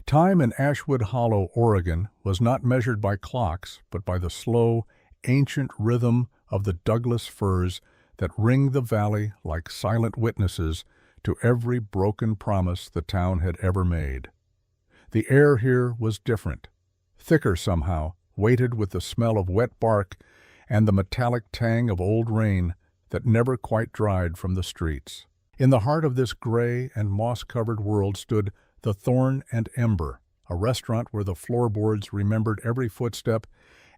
Time in Ashwood Hollow, Oregon, was not measured by clocks, but by the slow, ancient rhythm of the Douglas firs that ring the valley like silent witnesses to every broken promise the town had ever made. The air here was different, thicker somehow, weighted with the smell of wet bark and the metallic tang of old rain that never quite dried from the streets. In the heart of this gray and moss-covered world stood the Thorn and Ember, a restaurant where the floorboards remembered every footstep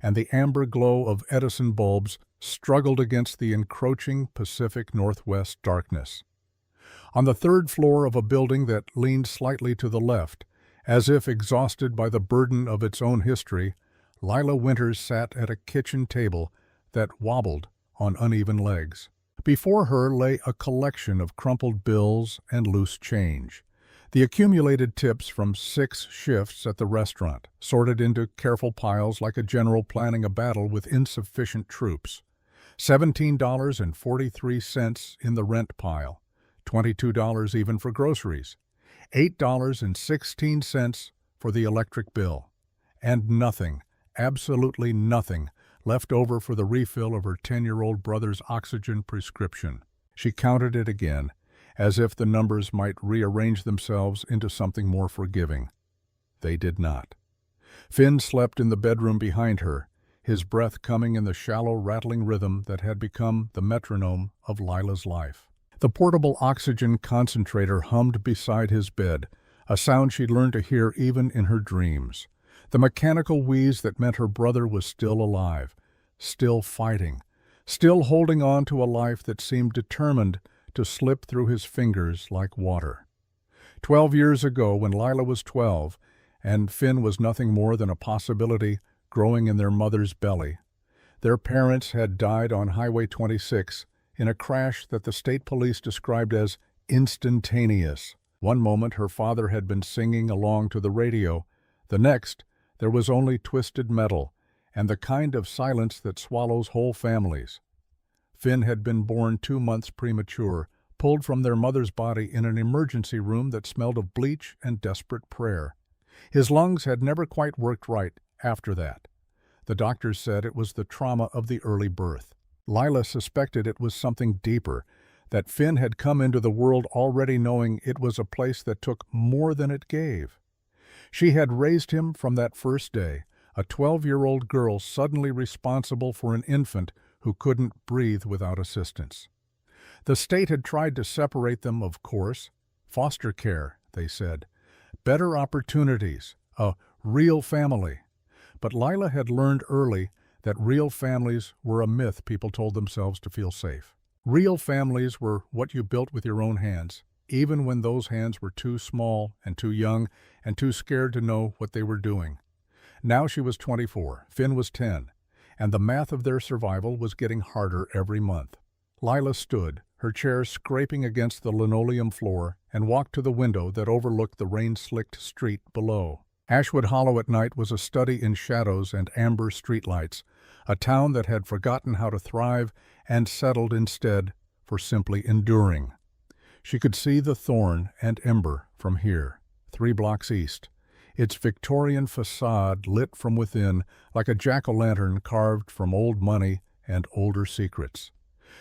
and the amber glow of Edison bulbs struggled against the encroaching Pacific Northwest darkness. On the third floor of a building that leaned slightly to the left, as if exhausted by the burden of its own history, Lila Winters sat at a kitchen table that wobbled on uneven legs. Before her lay a collection of crumpled bills and loose change, the accumulated tips from 6 shifts at the restaurant, sorted into careful piles like a general planning a battle with insufficient troops. $17.43 in the rent pile, $22 even for groceries, $8.16 for the electric bill, and nothing, absolutely nothing, left over for the refill of her 10-year-old brother's oxygen prescription. She counted it again, as if the numbers might rearrange themselves into something more forgiving. They did not. Finn slept in the bedroom behind her, his breath coming in the shallow, rattling rhythm that had become the metronome of Lila's life. The portable oxygen concentrator hummed beside his bed, a sound she'd learned to hear even in her dreams. The mechanical wheeze that meant her brother was still alive, still fighting, still holding on to a life that seemed determined to slip through his fingers like water. 12 years ago, when Lila was 12, and Finn was nothing more than a possibility growing in their mother's belly, their parents had died on Highway 26 in a crash that the state police described as instantaneous. One moment her father had been singing along to the radio, the next there was only twisted metal and the kind of silence that swallows whole families. Finn had been born 2 months premature, pulled from their mother's body in an emergency room that smelled of bleach and desperate prayer. His lungs had never quite worked right after that. The doctors said it was the trauma of the early birth. Lila suspected it was something deeper, that Finn had come into the world already knowing it was a place that took more than it gave. She had raised him from that first day, a 12-year-old girl suddenly responsible for an infant who couldn't breathe without assistance. The state had tried to separate them, of course. Foster care, they said. Better opportunities. A real family. But Lila had learned early that real families were a myth people told themselves to feel safe. Real families were what you built with your own hands, even when those hands were too small and too young and too scared to know what they were doing. Now she was 24, Finn was 10, and the math of their survival was getting harder every month. Lila stood, her chair scraping against the linoleum floor, and walked to the window that overlooked the rain-slicked street below. Ashwood Hollow at night was a study in shadows and amber streetlights, a town that had forgotten how to thrive and settled instead for simply enduring. She could see the Thorn and Ember from here, 3 blocks east, its Victorian facade lit from within like a jack-o'-lantern carved from old money and older secrets.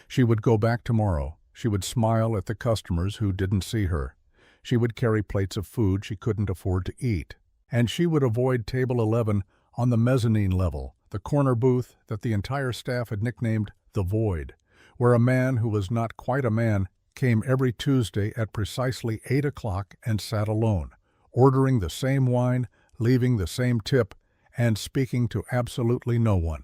She would go back tomorrow. She would smile at the customers who didn't see her. She would carry plates of food she couldn't afford to eat. And she would avoid Table 11 on the mezzanine level, the corner booth that the entire staff had nicknamed The Void, where a man who was not quite a man came every Tuesday at precisely 8 o'clock and sat alone, ordering the same wine, leaving the same tip, and speaking to absolutely no one.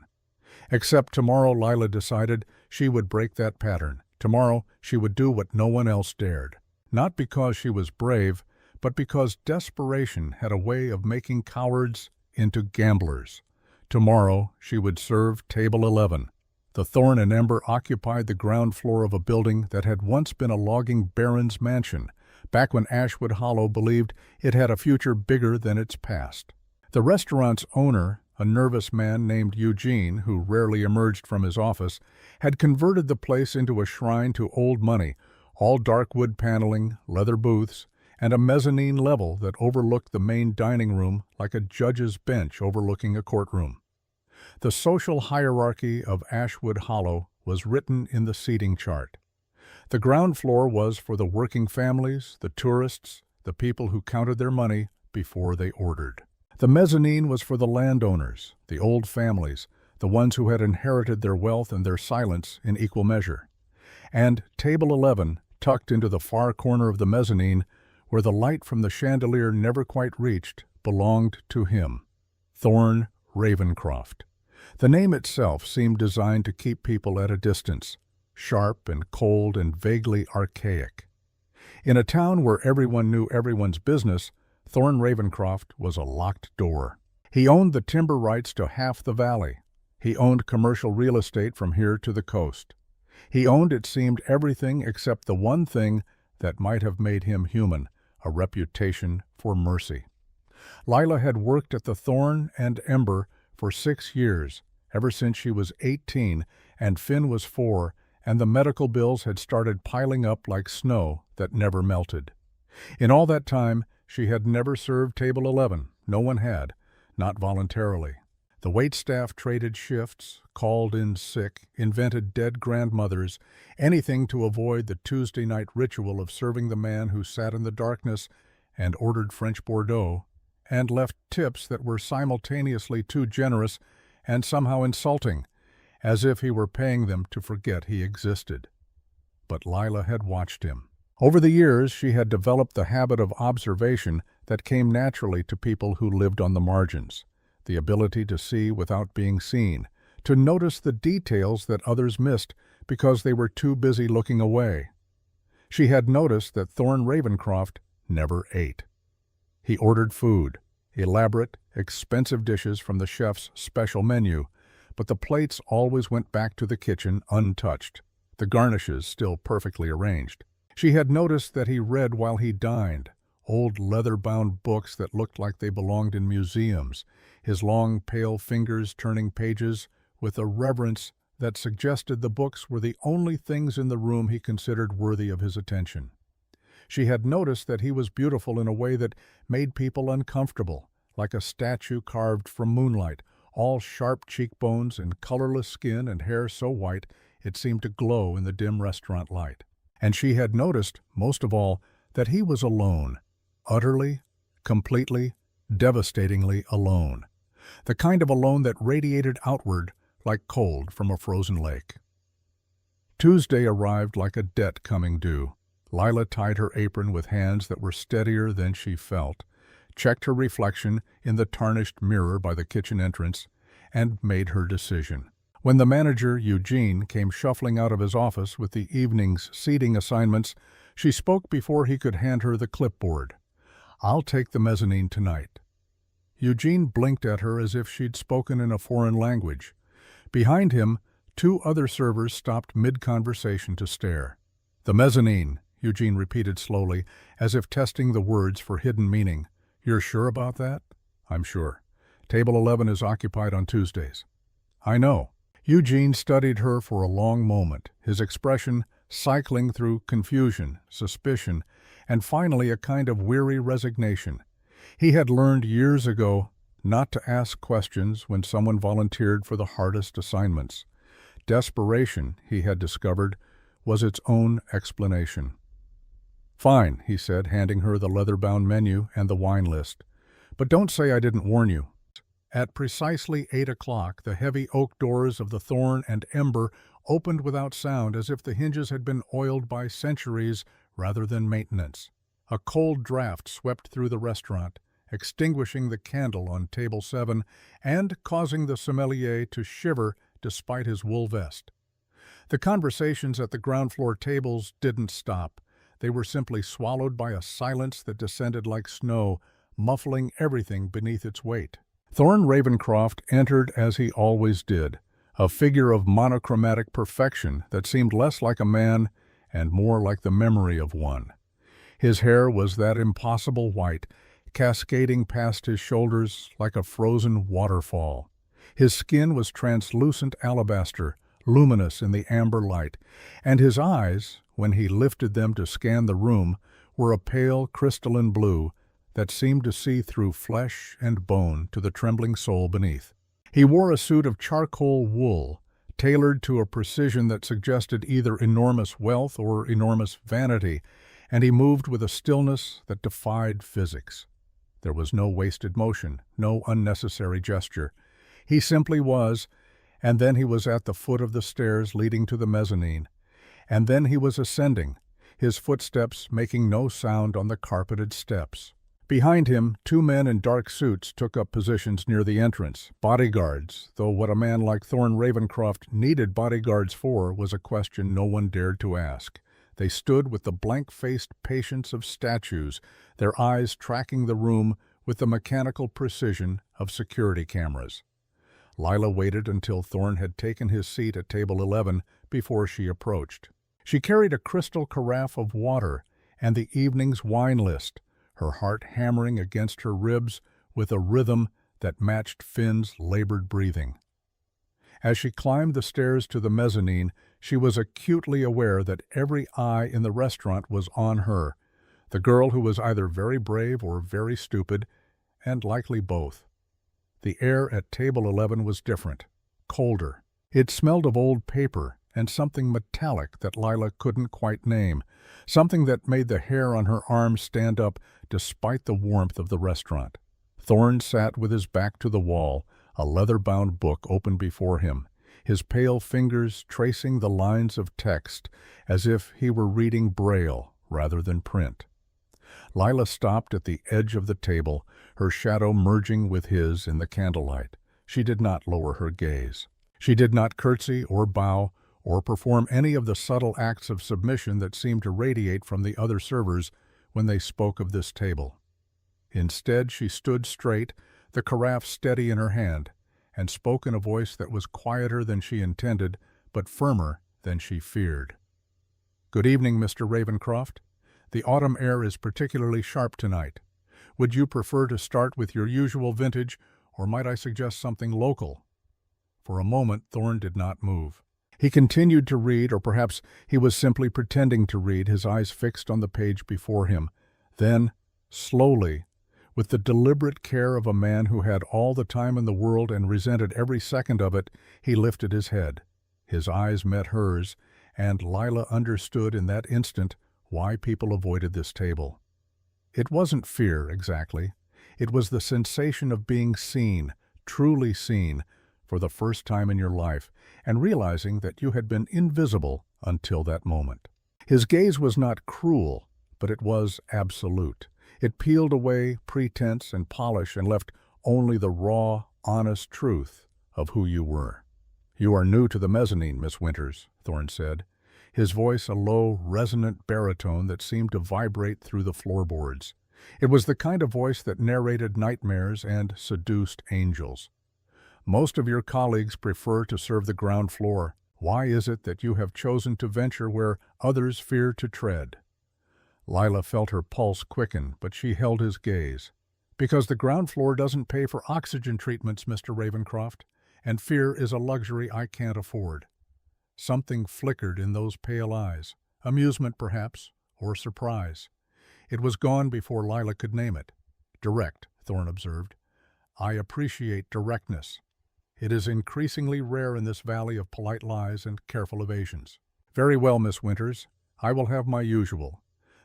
Except tomorrow, Lila decided she would break that pattern. Tomorrow she would do what no one else dared. Not because she was brave, but because desperation had a way of making cowards into gamblers. Tomorrow she would serve Table 11. The Thorn and Ember occupied the ground floor of a building that had once been a logging baron's mansion, back when Ashwood Hollow believed it had a future bigger than its past. The restaurant's owner, a nervous man named Eugene, who rarely emerged from his office, had converted the place into a shrine to old money, all dark wood paneling, leather booths, and a mezzanine level that overlooked the main dining room like a judge's bench overlooking a courtroom. The social hierarchy of Ashwood Hollow was written in the seating chart. The ground floor was for the working families, the tourists, the people who counted their money before they ordered. The mezzanine was for the landowners, the old families, the ones who had inherited their wealth and their silence in equal measure. And Table 11, tucked into the far corner of the mezzanine, where the light from the chandelier never quite reached, belonged to him, Thorne Ravencroft. The name itself seemed designed to keep people at a distance, sharp and cold and vaguely archaic. In a town where everyone knew everyone's business, Thorne Ravencroft was a locked door. He owned the timber rights to half the valley. He owned commercial real estate from here to the coast. He owned, it seemed, everything except the one thing that might have made him human, a reputation for mercy. Lila had worked at the Thorn and Ember for 6 years, ever since she was 18 and Finn was 4, and the medical bills had started piling up like snow that never melted. In all that time, she had never served Table 11. No one had, not voluntarily. The waitstaff traded shifts, called in sick, invented dead grandmothers, anything to avoid the Tuesday night ritual of serving the man who sat in the darkness and ordered French Bordeaux, and left tips that were simultaneously too generous and somehow insulting, as if he were paying them to forget he existed. But Lila had watched him. Over the years, she had developed the habit of observation that came naturally to people who lived on the margins, the ability to see without being seen, to notice the details that others missed because they were too busy looking away. She had noticed that Thorne Ravencroft never ate. He ordered food, elaborate, expensive dishes from the chef's special menu, but the plates always went back to the kitchen untouched, the garnishes still perfectly arranged. She had noticed that he read while he dined, old leather-bound books that looked like they belonged in museums, his long, pale fingers turning pages with a reverence that suggested the books were the only things in the room he considered worthy of his attention. She had noticed that he was beautiful in a way that made people uncomfortable, like a statue carved from moonlight, all sharp cheekbones and colorless skin and hair so white it seemed to glow in the dim restaurant light. And she had noticed, most of all, that he was alone, utterly, completely, devastatingly alone. The kind of alone that radiated outward like cold from a frozen lake. Tuesday arrived like a debt coming due. Lila tied her apron with hands that were steadier than she felt, checked her reflection in the tarnished mirror by the kitchen entrance, and made her decision. When the manager, Eugene, came shuffling out of his office with the evening's seating assignments, she spoke before he could hand her the clipboard. "I'll take the mezzanine tonight." Eugene blinked at her as if she'd spoken in a foreign language. Behind him, 2 other servers stopped mid-conversation to stare. "The mezzanine," Eugene repeated slowly, as if testing the words for hidden meaning. "You're sure about that?" "I'm sure. Table 11 is occupied on Tuesdays." "I know." Eugene studied her for a long moment, his expression cycling through confusion, suspicion, and finally a kind of weary resignation. He had learned years ago not to ask questions when someone volunteered for the hardest assignments. Desperation, he had discovered, was its own explanation. "Fine," he said, handing her the leather-bound menu and the wine list. "But don't say I didn't warn you." At precisely 8 o'clock, the heavy oak doors of the Thorn and Ember opened without sound, as if the hinges had been oiled by centuries rather than maintenance. A cold draft swept through the restaurant, extinguishing the candle on table 7 and causing the sommelier to shiver despite his wool vest. The conversations at the ground floor tables didn't stop. They were simply swallowed by a silence that descended like snow, muffling everything beneath its weight. Thorne Ravencroft entered as he always did, a figure of monochromatic perfection that seemed less like a man and more like the memory of one. His hair was that impossible white, cascading past his shoulders like a frozen waterfall. His skin was translucent alabaster, luminous in the amber light, and his eyes, when he lifted them to scan the room, were a pale crystalline blue that seemed to see through flesh and bone to the trembling soul beneath. He wore a suit of charcoal wool, tailored to a precision that suggested either enormous wealth or enormous vanity, and he moved with a stillness that defied physics. There was no wasted motion, no unnecessary gesture. He simply was, and then he was at the foot of the stairs leading to the mezzanine, and then he was ascending, his footsteps making no sound on the carpeted steps. Behind him, two men in dark suits took up positions near the entrance, bodyguards, though what a man like Thorne Ravencroft needed bodyguards for was a question no one dared to ask. They stood with the blank-faced patience of statues, their eyes tracking the room with the mechanical precision of security cameras. Lila waited until Thorne had taken his seat at table 11 before she approached. She carried a crystal carafe of water and the evening's wine list, her heart hammering against her ribs with a rhythm that matched Finn's labored breathing. As she climbed the stairs to the mezzanine, she was acutely aware that every eye in the restaurant was on her, the girl who was either very brave or very stupid, and likely both. The air at table 11 was different, colder. It smelled of old paper and something metallic that Lila couldn't quite name, something that made the hair on her arms stand up despite the warmth of the restaurant. Thorne sat with his back to the wall, a leather-bound book open before him, his pale fingers tracing the lines of text as if he were reading Braille rather than print. Lila stopped at the edge of the table, her shadow merging with his in the candlelight. She did not lower her gaze. She did not curtsy or bow or perform any of the subtle acts of submission that seemed to radiate from the other servers when they spoke of this table. Instead, she stood straight, the carafe steady in her hand, and spoke in a voice that was quieter than she intended, but firmer than she feared. "Good evening, Mr. Ravencroft. The autumn air is particularly sharp tonight. Would you prefer to start with your usual vintage, or might I suggest something local?" For a moment, Thorne did not move. He continued to read, or perhaps he was simply pretending to read, his eyes fixed on the page before him. Then, slowly, with the deliberate care of a man who had all the time in the world and resented every second of it, he lifted his head. His eyes met hers, and Lila understood in that instant why people avoided this table. It wasn't fear, exactly. It was the sensation of being seen, truly seen, for the first time in your life, and realizing that you had been invisible until that moment. His gaze was not cruel, but it was absolute. It peeled away pretense and polish and left only the raw, honest truth of who you were. "You are new to the mezzanine, Miss Winters," Thorne said, his voice a low, resonant baritone that seemed to vibrate through the floorboards. It was the kind of voice that narrated nightmares and seduced angels. "Most of your colleagues prefer to serve the ground floor. Why is it that you have chosen to venture where others fear to tread?" Lila felt her pulse quicken, but she held his gaze. "Because the ground floor doesn't pay for oxygen treatments, Mr. Ravencroft, and fear is a luxury I can't afford." Something flickered in those pale eyes, amusement perhaps, or surprise. It was gone before Lila could name it. "Direct," Thorne observed. "I appreciate directness. It is increasingly rare in this valley of polite lies and careful evasions." "Very well, Miss Winters. I will have my usual.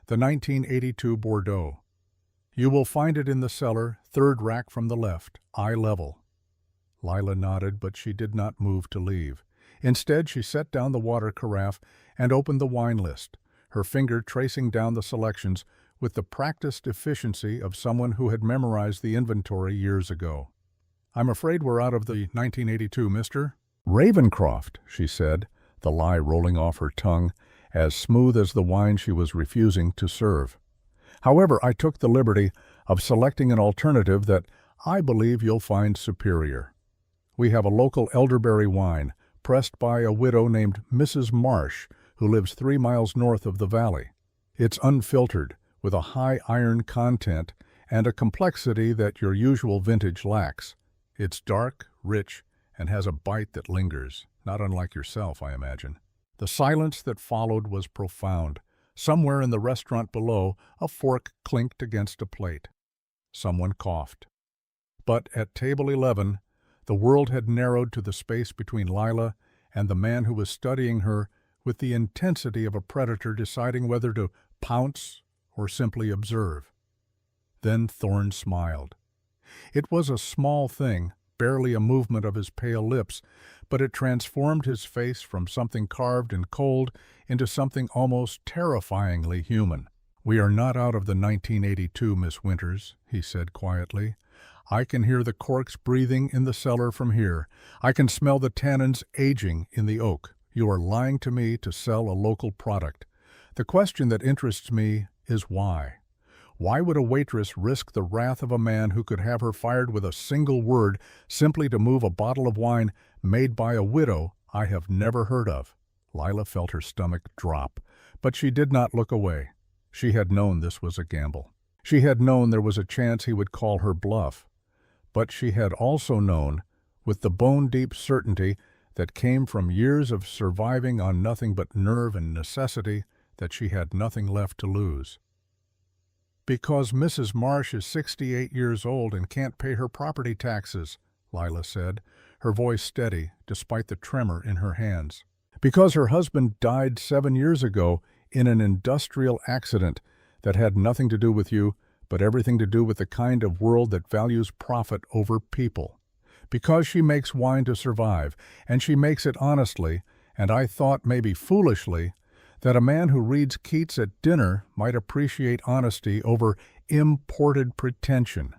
The 1982 Bordeaux. You will find it in the cellar, third rack from the left, eye level." Lila nodded, but she did not move to leave. Instead, she set down the water carafe and opened the wine list, her finger tracing down the selections with the practiced efficiency of someone who had memorized the inventory years ago. "I'm afraid we're out of the 1982, Mr. Ravencroft," she said, the lie rolling off her tongue, as smooth as the wine she was refusing to serve. "However, I took the liberty of selecting an alternative that I believe you'll find superior. We have a local elderberry wine, pressed by a widow named Mrs. Marsh, who lives 3 miles north of the valley. It's unfiltered, with a high iron content and a complexity that your usual vintage lacks. It's dark, rich, and has a bite that lingers, not unlike yourself, I imagine." The silence that followed was profound, Somewhere in the restaurant below, a fork clinked against a plate. Someone coughed. But at table 11, the world had narrowed to the space between Lila and the man who was studying her with the intensity of a predator deciding whether to pounce or simply observe. Then Thorne smiled. It was a small thing, barely a movement of his pale lips, but it transformed his face from something carved and cold into something almost terrifyingly human. "We are not out of the 1982, Miss Winters," he said quietly. "I can hear the corks breathing in the cellar from here. I can smell the tannins aging in the oak. You are lying to me to sell a local product. The question that interests me is why. Why would a waitress risk the wrath of a man who could have her fired with a single word simply to move a bottle of wine made by a widow I have never heard of?" Lila felt her stomach drop, but she did not look away. She had known this was a gamble. She had known there was a chance he would call her bluff. But she had also known, with the bone-deep certainty that came from years of surviving on nothing but nerve and necessity, that she had nothing left to lose. "Because Mrs. Marsh is 68 years old and can't pay her property taxes," Lila said, her voice steady despite the tremor in her hands. "Because her husband died 7 years ago in an industrial accident that had nothing to do with you, but everything to do with the kind of world that values profit over people. Because she makes wine to survive, and she makes it honestly, and I thought, maybe foolishly, that a man who reads Keats at dinner might appreciate honesty over imported pretension.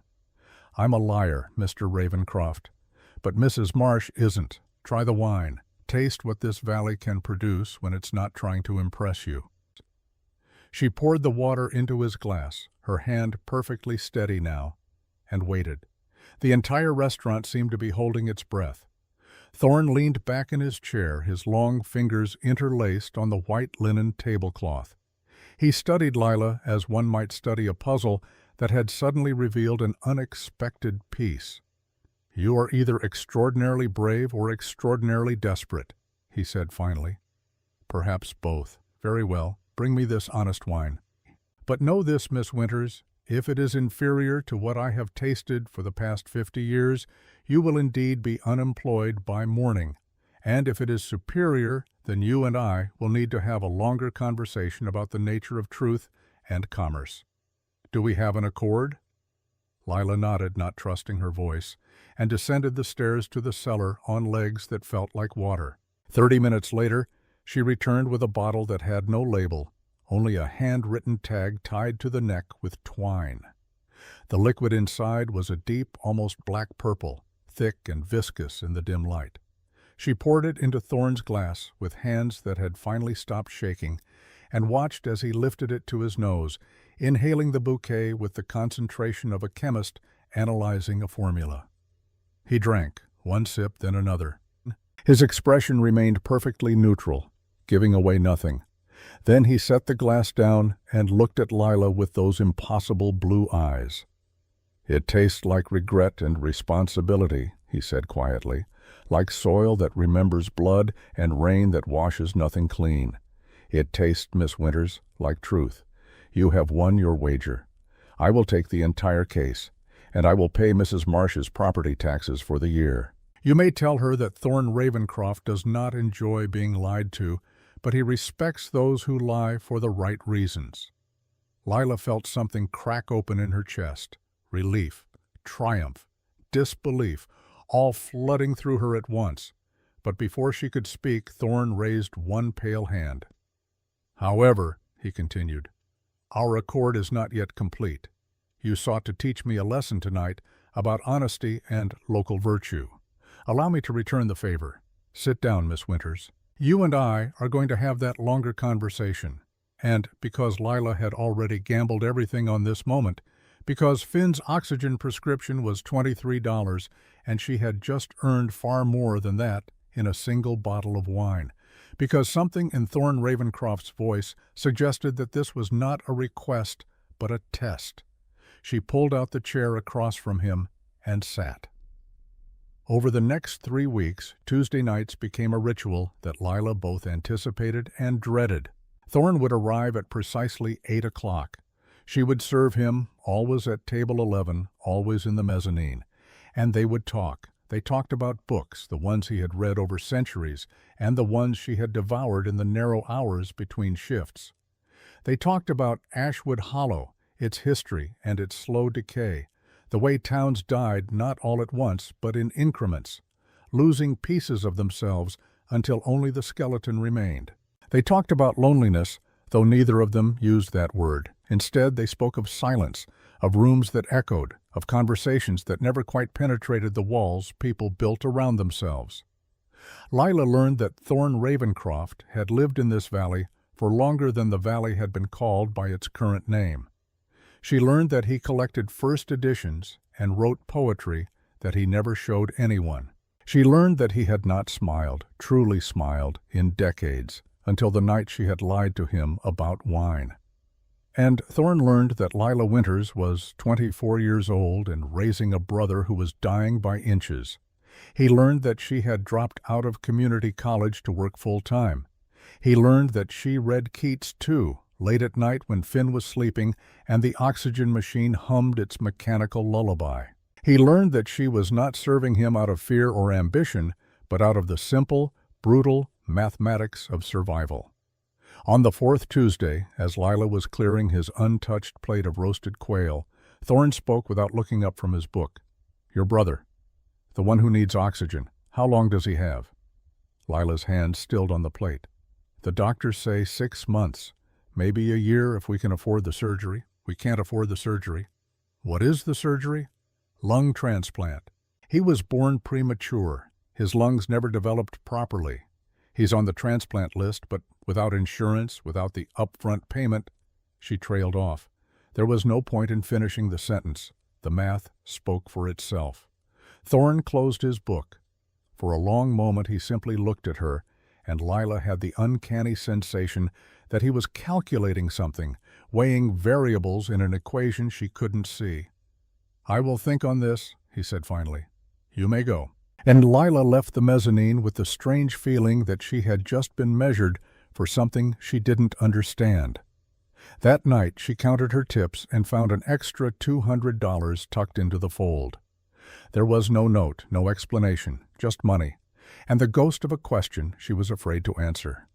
I'm a liar, Mr. Ravencroft, but Mrs. Marsh isn't. Try the wine. Taste what this valley can produce when it's not trying to impress you." She poured the water into his glass, her hand perfectly steady now, and waited. The entire restaurant seemed to be holding its breath. Thorne leaned back in his chair, his long fingers interlaced on the white linen tablecloth. He studied Lila as one might study a puzzle that had suddenly revealed an unexpected piece. "You are either extraordinarily brave or extraordinarily desperate," he said finally. "Perhaps both. Very well. Bring me this honest wine. But know this, Miss Winters, if it is inferior to what I have tasted for the past 50 years, you will indeed be unemployed by morning. And if it is superior, then you and I will need to have a longer conversation about the nature of truth and commerce. Do we have an accord?" Lila nodded, not trusting her voice, and descended the stairs to the cellar on legs that felt like water. 30 minutes later, she returned with a bottle that had no label, only a handwritten tag tied to the neck with twine. The liquid inside was a deep, almost black purple, thick and viscous in the dim light. She poured it into Thorne's glass with hands that had finally stopped shaking, and watched as he lifted it to his nose, inhaling the bouquet with the concentration of a chemist analyzing a formula. He drank, one sip, then another. His expression remained perfectly neutral, giving away nothing. Then he set the glass down and looked at Lila with those impossible blue eyes. "It tastes like regret and responsibility," he said quietly, "like soil that remembers blood and rain that washes nothing clean. It tastes, Miss Winters, like truth. You have won your wager. I will take the entire case, and I will pay Mrs. Marsh's property taxes for the year." You may tell her that Thorne Ravencroft does not enjoy being lied to, but he respects those who lie for the right reasons. Lila felt something crack open in her chest. Relief, triumph, disbelief, all flooding through her at once. But before she could speak, Thorne raised one pale hand. "However," he continued, "our accord is not yet complete. You sought to teach me a lesson tonight about honesty and local virtue. Allow me to return the favor. Sit down, Miss Winters. You and I are going to have that longer conversation." And because Lila had already gambled everything on this moment, because Finn's oxygen prescription was $23 and she had just earned far more than that in a single bottle of wine, because something in Thorne Ravencroft's voice suggested that this was not a request but a test, she pulled out the chair across from him and sat. Over the next 3 weeks, Tuesday nights became a ritual that Lila both anticipated and dreaded. Thorne would arrive at precisely 8 o'clock. She would serve him, always at table 11, always in the mezzanine. And they would talk. They talked about books, the ones he had read over centuries, and the ones she had devoured in the narrow hours between shifts. They talked about Ashwood Hollow, its history and its slow decay, the way towns died not all at once but in increments, losing pieces of themselves until only the skeleton remained. They talked about loneliness, though neither of them used that word. Instead, they spoke of silence, of rooms that echoed, of conversations that never quite penetrated the walls people built around themselves. Lila learned that Thorne Ravencroft had lived in this valley for longer than the valley had been called by its current name. She learned that he collected first editions and wrote poetry that he never showed anyone. She learned that he had not smiled, truly smiled, in decades, until the night she had lied to him about wine. And Thorne learned that Lila Winters was 24 years old and raising a brother who was dying by inches. He learned that she had dropped out of community college to work full-time. He learned that she read Keats, too, late at night when Finn was sleeping and the oxygen machine hummed its mechanical lullaby. He learned that she was not serving him out of fear or ambition, but out of the simple, brutal mathematics of survival. On the fourth Tuesday, as Lila was clearing his untouched plate of roasted quail, Thorne spoke without looking up from his book. "Your brother, the one who needs oxygen, how long does he have?" Lila's hand stilled on the plate. "The doctors say 6 months, maybe a year if we can afford the surgery. We can't afford the surgery." "What is the surgery?" "Lung transplant. He was born premature. His lungs never developed properly. He's on the transplant list, but without insurance, without the upfront payment—" She trailed off. There was no point in finishing the sentence. The math spoke for itself. Thorne closed his book. For a long moment he simply looked at her, and Lila had the uncanny sensation that he was calculating something, weighing variables in an equation she couldn't see. "I will think on this," he said finally. "You may go." And Lila left the mezzanine with the strange feeling that she had just been measured for something she didn't understand. That night she counted her tips and found an extra $200 tucked into the fold. There was no note, no explanation, just money, and the ghost of a question she was afraid to answer.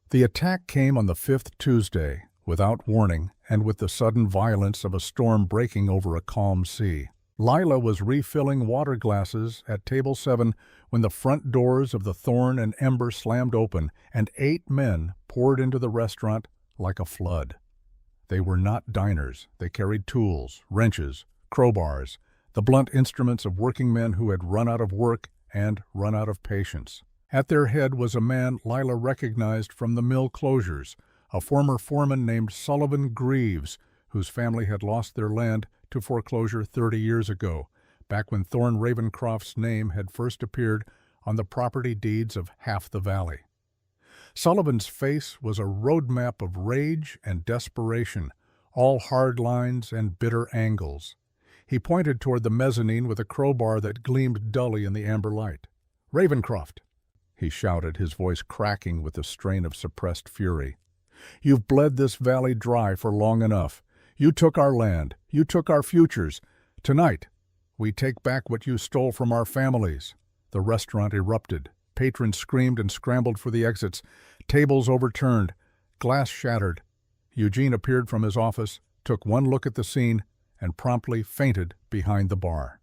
The attack came on the 5th Tuesday, without warning and with the sudden violence of a storm breaking over a calm sea. Lila was refilling water glasses at table 7 when the front doors of the Thorne and Ember slammed open and 8 men poured into the restaurant like a flood. They were not diners. They carried tools, wrenches, crowbars, the blunt instruments of working men who had run out of work and run out of patience. At their head was a man Lila recognized from the mill closures, a former foreman named Sullivan Greaves, whose family had lost their land to foreclosure 30 years ago, back when Thorne Ravencroft's name had first appeared on the property deeds of half the valley. Sullivan's face was a roadmap of rage and desperation, all hard lines and bitter angles. He pointed toward the mezzanine with a crowbar that gleamed dully in the amber light. "Ravencroft!" he shouted, his voice cracking with a strain of suppressed fury. "You've bled this valley dry for long enough. You took our land. You took our futures. Tonight, we take back what you stole from our families." The restaurant erupted. Patrons screamed and scrambled for the exits. Tables overturned. Glass shattered. Eugene appeared from his office, took one look at the scene, and promptly fainted behind the bar.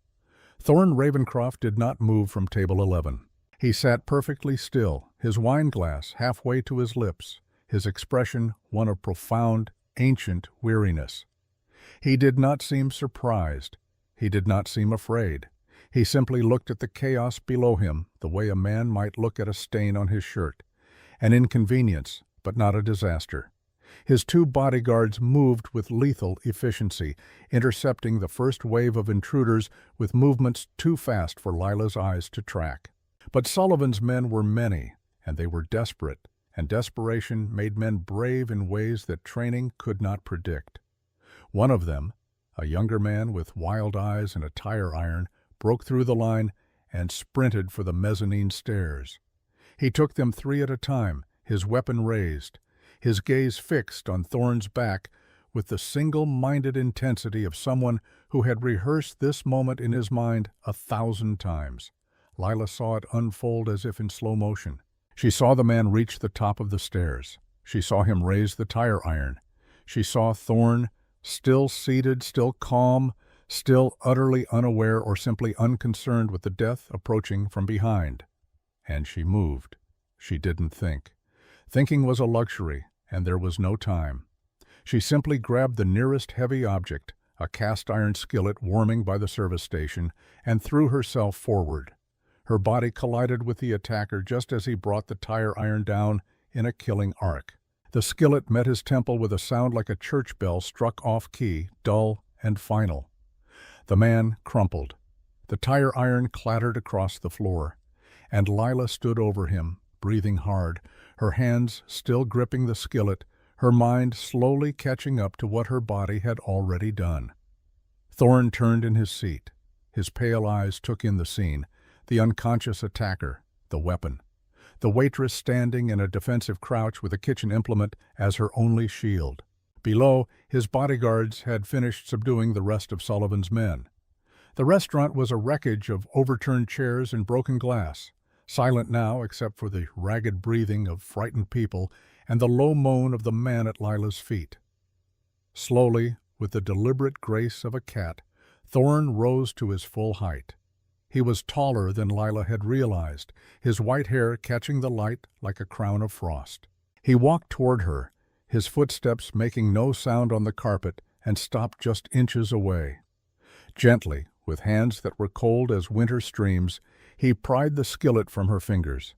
Thorne Ravencroft did not move from table 11. He sat perfectly still, his wine glass halfway to his lips, his expression one of profound, ancient weariness. He did not seem surprised. He did not seem afraid. He simply looked at the chaos below him the way a man might look at a stain on his shirt. An inconvenience, but not a disaster. His 2 bodyguards moved with lethal efficiency, intercepting the first wave of intruders with movements too fast for Lila's eyes to track. But Sullivan's men were many, and they were desperate, and desperation made men brave in ways that training could not predict. One of them, a younger man with wild eyes and a tire iron, broke through the line and sprinted for the mezzanine stairs. He took them 3 at a time, his weapon raised. his gaze fixed on Thorne's back with the single-minded intensity of someone who had rehearsed this moment in his mind 1,000 times. Lila saw it unfold as if in slow motion. She saw the man reach the top of the stairs. She saw him raise the tire iron. She saw Thorne, still seated, still calm, still utterly unaware or simply unconcerned with the death approaching from behind. And she moved. She didn't think. Thinking was a luxury, and there was no time. She simply grabbed the nearest heavy object, a cast-iron skillet warming by the service station, and threw herself forward. Her body collided with the attacker just as he brought the tire iron down in a killing arc. The skillet met his temple with a sound like a church bell struck off-key, dull and final. The man crumpled. The tire iron clattered across the floor, and Lila stood over him, breathing hard, her hands still gripping the skillet, her mind slowly catching up to what her body had already done. Thorne turned in his seat. His pale eyes took in the scene, the unconscious attacker, the weapon. The waitress standing in a defensive crouch with a kitchen implement as her only shield. Below, his bodyguards had finished subduing the rest of Sullivan's men. The restaurant was a wreckage of overturned chairs and broken glass, silent now except for the ragged breathing of frightened people and the low moan of the man at Lila's feet. Slowly, with the deliberate grace of a cat, Thorne rose to his full height. He was taller than Lila had realized, his white hair catching the light like a crown of frost. He walked toward her, his footsteps making no sound on the carpet, and stopped just inches away. Gently, with hands that were cold as winter streams, he pried the skillet from her fingers.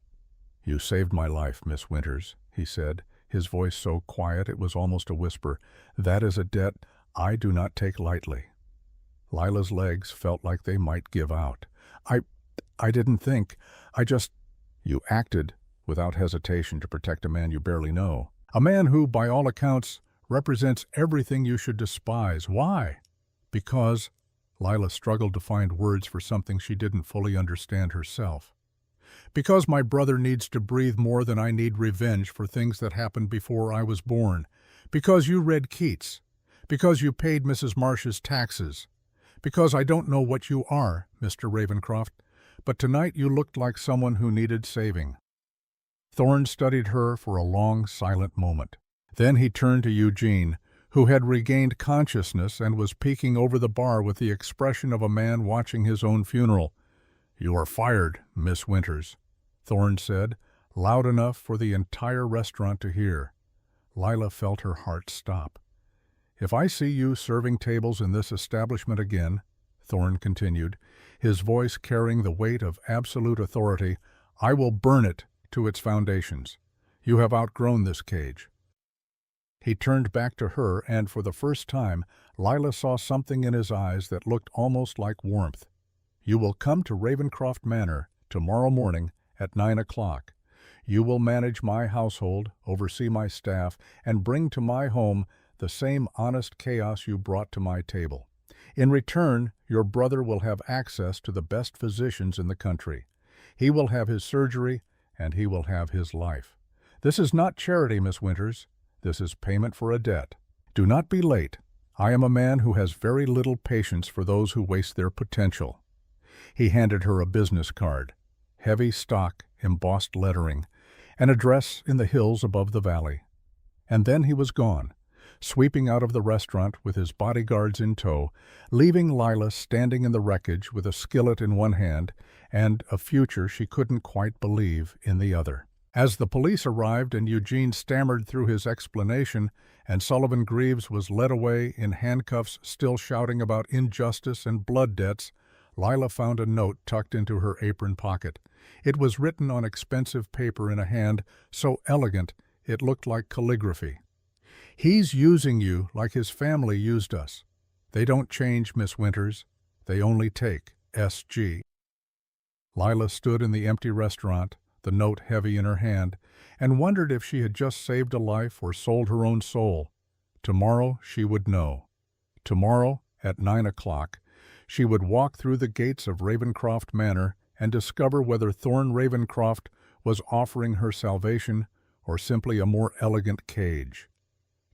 "You saved my life, Miss Winters," he said, his voice so quiet it was almost a whisper. "That is a debt I do not take lightly." Lila's legs felt like they might give out. I didn't think. You acted without hesitation to protect a man you barely know. A man who, by all accounts, represents everything you should despise. Why? Because Lila struggled to find words for something she didn't fully understand herself. Because my brother needs to breathe more than I need revenge for things that happened before I was born. Because you read Keats. Because you paid Mrs. Marsh's taxes. Because I don't know what you are, Mr. Ravencroft, but tonight you looked like someone who needed saving. Thorne studied her for a long, silent moment. Then he turned to Eugene, who had regained consciousness and was peeking over the bar with the expression of a man watching his own funeral. "You are fired, Miss Winters," Thorne said, loud enough for the entire restaurant to hear. Lila felt her heart stop. "If I see you serving tables in this establishment again," Thorne continued, his voice carrying the weight of absolute authority, "I will burn it to its foundations. You have outgrown this cage." He turned back to her, and for the first time, Lila saw something in his eyes that looked almost like warmth. "You will come to Ravencroft Manor tomorrow morning at 9 o'clock. You will manage my household, oversee my staff, and bring to my home the same honest chaos you brought to my table. In return, your brother will have access to the best physicians in the country. He will have his surgery, and he will have his life. This is not charity, Miss Winters. This is payment for a debt. Do not be late. I am a man who has very little patience for those who waste their potential." He handed her a business card, heavy stock, embossed lettering, an address in the hills above the valley. And then he was gone, sweeping out of the restaurant with his bodyguards in tow, leaving Lila standing in the wreckage with a skillet in one hand and a future she couldn't quite believe in the other. As the police arrived and Eugene stammered through his explanation and Sullivan Greaves was led away in handcuffs still shouting about injustice and blood debts, Lila found a note tucked into her apron pocket. It was written on expensive paper in a hand so elegant it looked like calligraphy. "He's using you like his family used us. They don't change, Miss Winters. They only take. S.G." Lila stood in the empty restaurant, the note heavy in her hand, and wondered if she had just saved a life or sold her own soul. Tomorrow she would know. Tomorrow, at 9 o'clock, she would walk through the gates of Ravencroft Manor and discover whether Thorne Ravencroft was offering her salvation or simply a more elegant cage.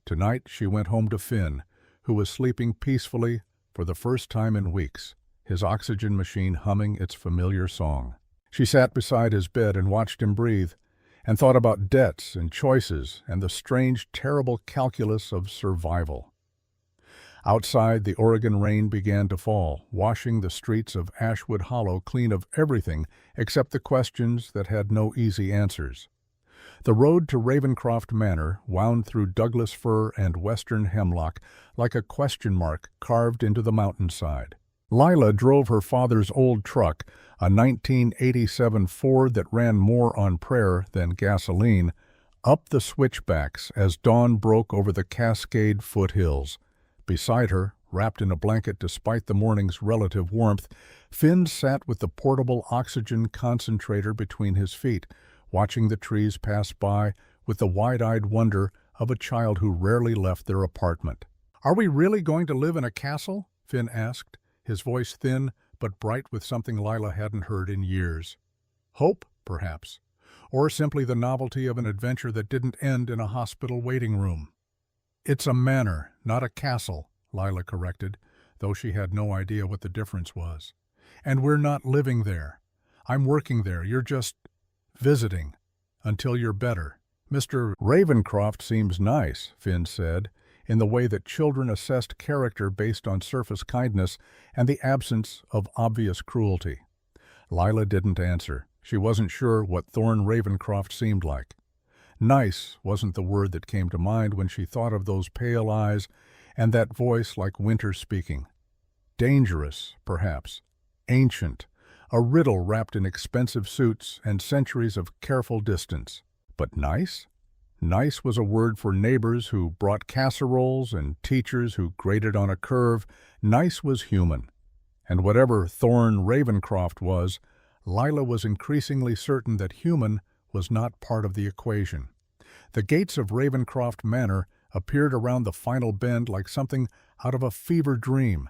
Tonight she went home to Finn, who was sleeping peacefully for the first time in weeks, his oxygen machine humming its familiar song. She sat beside his bed and watched him breathe, and thought about debts and choices and the strange, terrible calculus of survival. Outside, the Oregon rain began to fall, washing the streets of Ashwood Hollow clean of everything except the questions that had no easy answers. The road to Ravencroft Manor wound through Douglas fir and western hemlock like a question mark carved into the mountainside. Lila drove her father's old truck, a 1987 Ford that ran more on prayer than gasoline, up the switchbacks as dawn broke over the Cascade foothills. Beside her, wrapped in a blanket despite the morning's relative warmth, Finn sat with the portable oxygen concentrator between his feet, watching the trees pass by with the wide-eyed wonder of a child who rarely left their apartment. "Are we really going to live in a castle?" Finn asked, his voice thin but bright with something Lila hadn't heard in years. Hope, perhaps, or simply the novelty of an adventure that didn't end in a hospital waiting room. "It's a manor, not a castle," Lila corrected, though she had no idea what the difference was. "And we're not living there. I'm working there. You're just visiting until you're better." "Mr. Ravencroft seems nice," Finn said, in the way that children assessed character based on surface kindness and the absence of obvious cruelty. Lila didn't answer. She wasn't sure what Thorne Ravencroft seemed like. Nice wasn't the word that came to mind when she thought of those pale eyes and that voice like winter speaking. Dangerous, perhaps. Ancient. A riddle wrapped in expensive suits and centuries of careful distance. But nice? Nice was a word for neighbors who brought casseroles and teachers who graded on a curve. Nice was human. And whatever Thorne Ravencroft was, Lila was increasingly certain that human was not part of the equation. The gates of Ravencroft Manor appeared around the final bend like something out of a fever dream.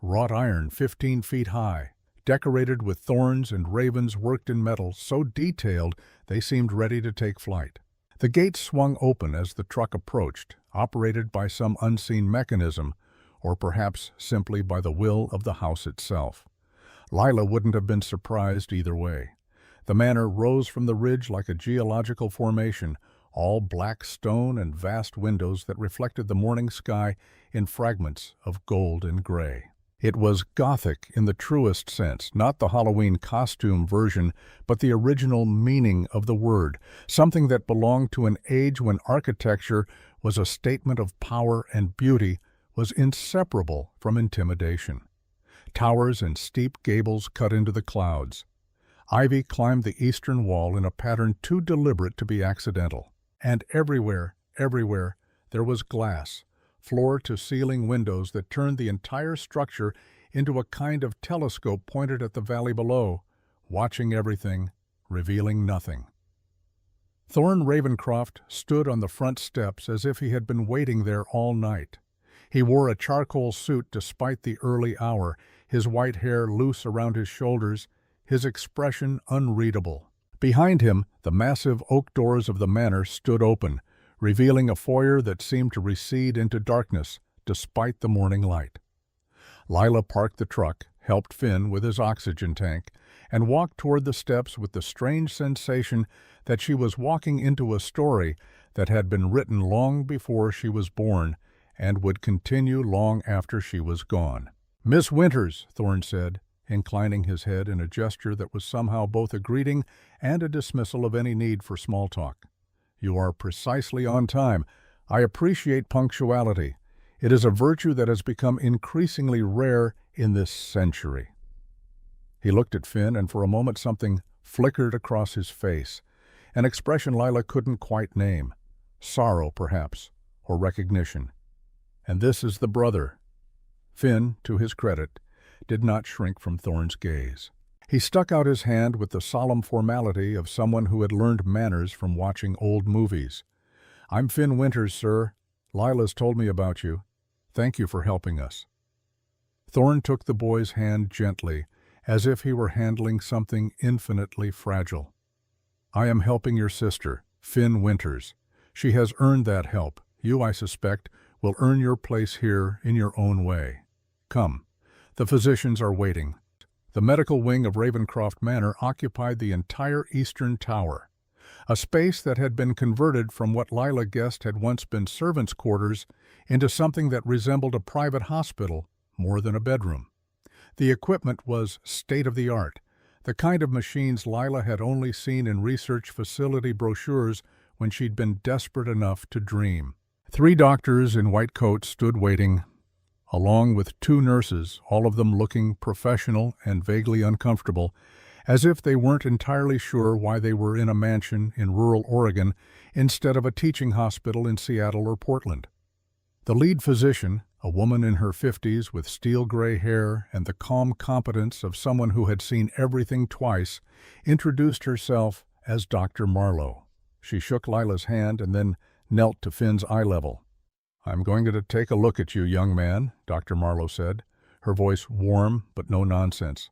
Wrought iron 15 feet high, decorated with thorns and ravens worked in metal so detailed they seemed ready to take flight. The gates swung open as the truck approached, operated by some unseen mechanism, or perhaps simply by the will of the house itself. Lila wouldn't have been surprised either way. The manor rose from the ridge like a geological formation, all black stone and vast windows that reflected the morning sky in fragments of gold and gray. It was Gothic in the truest sense, not the Halloween costume version, but the original meaning of the word, something that belonged to an age when architecture was a statement of power and beauty, was inseparable from intimidation. Towers and steep gables cut into the clouds. Ivy climbed the eastern wall in a pattern too deliberate to be accidental. And everywhere, there was glass, floor-to-ceiling windows that turned the entire structure into a kind of telescope pointed at the valley below, watching everything, revealing nothing. Thorne Ravencroft stood on the front steps as if he had been waiting there all night. He wore a charcoal suit despite the early hour, his white hair loose around his shoulders, his expression unreadable. Behind him, the massive oak doors of the manor stood open, revealing a foyer that seemed to recede into darkness despite the morning light. Lila parked the truck, helped Finn with his oxygen tank, and walked toward the steps with the strange sensation that she was walking into a story that had been written long before she was born and would continue long after she was gone. "Miss Winters," Thorne said, inclining his head in a gesture that was somehow both a greeting and a dismissal of any need for small talk. "You are precisely on time. I appreciate punctuality. It is a virtue that has become increasingly rare in this century." He looked at Finn, and for a moment something flickered across his face, an expression Lila couldn't quite name. Sorrow, perhaps, or recognition. "And this is the brother." Finn, to his credit, did not shrink from Thorne's gaze. He stuck out his hand with the solemn formality of someone who had learned manners from watching old movies. "I'm Finn Winters, sir. Lila's told me about you. Thank you for helping us." Thorne took the boy's hand gently, as if he were handling something infinitely fragile. "I am helping your sister," Finn Winters. She has earned that help. You, I suspect, will earn your place here in your own way. Come. The physicians are waiting. The medical wing of Ravencroft Manor occupied the entire eastern tower, a space that had been converted from what Lila guessed had once been servants' quarters into something that resembled a private hospital more than a bedroom. The equipment was state-of-the-art, the kind of machines Lila had only seen in research facility brochures when she'd been desperate enough to dream. 3 doctors in white coats stood waiting, along with 2 nurses, all of them looking professional and vaguely uncomfortable, as if they weren't entirely sure why they were in a mansion in rural Oregon instead of a teaching hospital in Seattle or Portland. The lead physician, a woman in her 50s with steel-gray hair and the calm competence of someone who had seen everything twice, introduced herself as Dr. Marlowe. She shook Lila's hand and then knelt to Finn's eye level. "I'm going to take a look at you, young man," Dr. Marlowe said, her voice warm but no nonsense.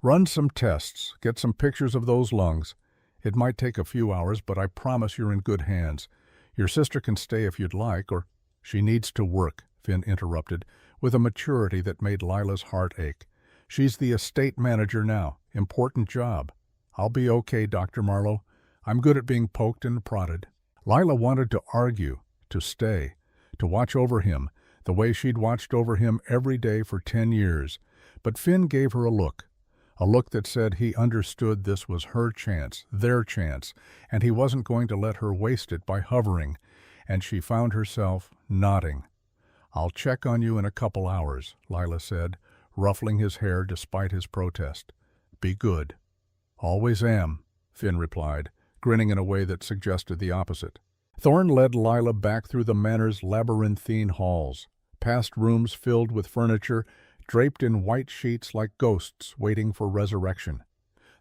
"Run some tests, get some pictures of those lungs. It might take a few hours, but I promise you're in good hands. Your sister can stay if you'd like, or—" "She needs to work," Finn interrupted, with a maturity that made Lila's heart ache. "She's the estate manager now. Important job. I'll be okay, Dr. Marlowe. I'm good at being poked and prodded." Lila wanted to argue, to stay, to watch over him, the way she'd watched over him every day for 10 years. But Finn gave her a look that said he understood this was her chance, their chance, and he wasn't going to let her waste it by hovering, and she found herself nodding. "I'll check on you in a couple hours," Lila said, ruffling his hair despite his protest. "Be good." "Always am," Finn replied, grinning in a way that suggested the opposite. Thorn led Lila back through the manor's labyrinthine halls, past rooms filled with furniture, draped in white sheets like ghosts waiting for resurrection.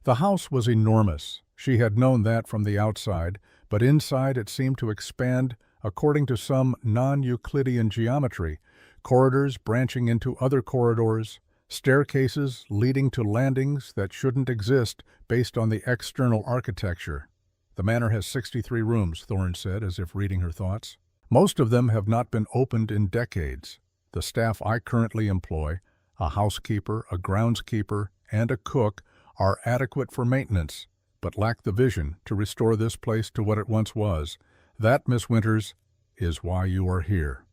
The house was enormous. She had known that from the outside, but inside it seemed to expand according to some non-Euclidean geometry, corridors branching into other corridors, staircases leading to landings that shouldn't exist based on the external architecture. "The manor has 63 rooms," Thorn said, as if reading her thoughts. "Most of them have not been opened in decades. The staff I currently employ, a housekeeper, a groundskeeper, and a cook, are adequate for maintenance, but lack the vision to restore this place to what it once was. That, Miss Winters, is why you are here."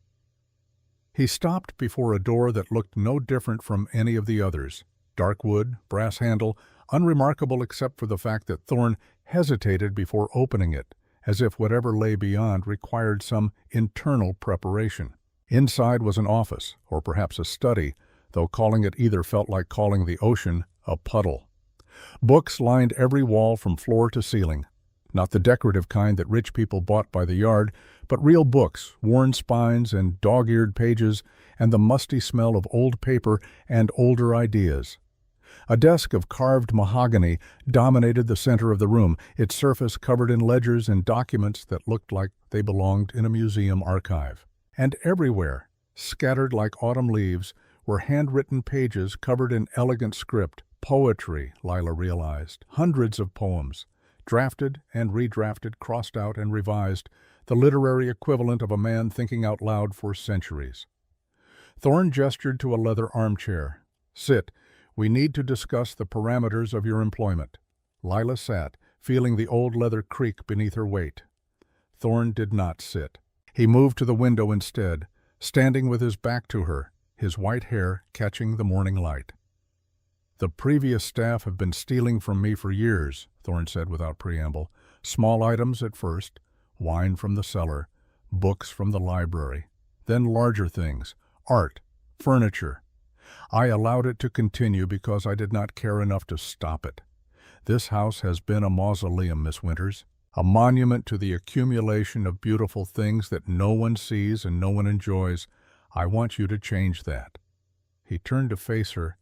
He stopped before a door that looked no different from any of the others. Dark wood, brass handle, unremarkable except for the fact that Thorn hesitated before opening it, as if whatever lay beyond required some internal preparation. Inside was an office, or perhaps a study, though calling it either felt like calling the ocean a puddle. Books lined every wall from floor to ceiling. Not the decorative kind that rich people bought by the yard, but real books, worn spines and dog-eared pages, and the musty smell of old paper and older ideas. A desk of carved mahogany dominated the center of the room, its surface covered in ledgers and documents that looked like they belonged in a museum archive. And everywhere, scattered like autumn leaves, were handwritten pages covered in elegant script, poetry, Lila realized, hundreds of poems, drafted and redrafted, crossed out and revised, the literary equivalent of a man thinking out loud for centuries. Thorn gestured to a leather armchair. "Sit. We need to discuss the parameters of your employment." Lila sat, feeling the old leather creak beneath her weight. Thorn did not sit. He moved to the window instead, standing with his back to her, his white hair catching the morning light. "The previous staff have been stealing from me for years," Thorn said without preamble. "Small items at first, wine from the cellar, books from the library, then larger things, art, furniture. I allowed it to continue because I did not care enough to stop it. This house has been a mausoleum, Miss Winters, a monument to the accumulation of beautiful things that no one sees and no one enjoys. I want you to change that." He turned to face her,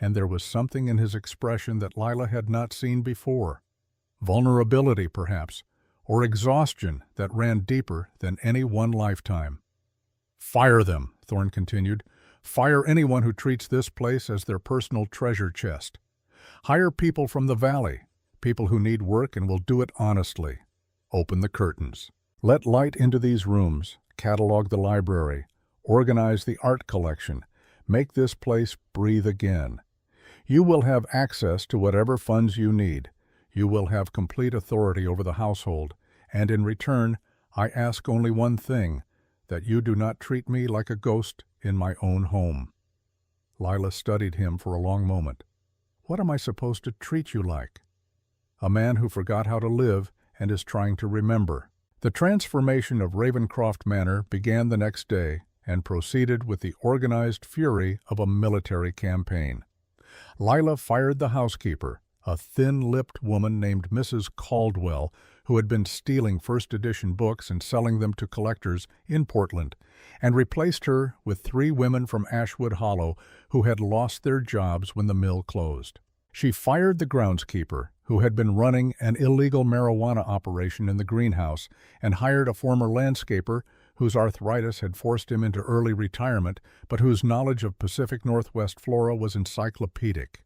and there was something in his expression that Lila had not seen before. Vulnerability, perhaps, or exhaustion that ran deeper than any one lifetime. "Fire them," Thorn continued. "Fire anyone who treats this place as their personal treasure chest. Hire people from the valley, people who need work and will do it honestly. Open the curtains. Let light into these rooms, catalog the library, organize the art collection, make this place breathe again. You will have access to whatever funds you need. You will have complete authority over the household, and in return, I ask only one thing, that you do not treat me like a ghost in my own home." Lila studied him for a long moment. "What am I supposed to treat you like?" "A man who forgot how to live and is trying to remember." The transformation of Ravencroft Manor began the next day and proceeded with the organized fury of a military campaign. Lila fired the housekeeper, a thin-lipped woman named Mrs. Caldwell, who had been stealing first-edition books and selling them to collectors in Portland, and replaced her with 3 women from Ashwood Hollow who had lost their jobs when the mill closed. She fired the groundskeeper, who had been running an illegal marijuana operation in the greenhouse, and hired a former landscaper whose arthritis had forced him into early retirement, but whose knowledge of Pacific Northwest flora was encyclopedic.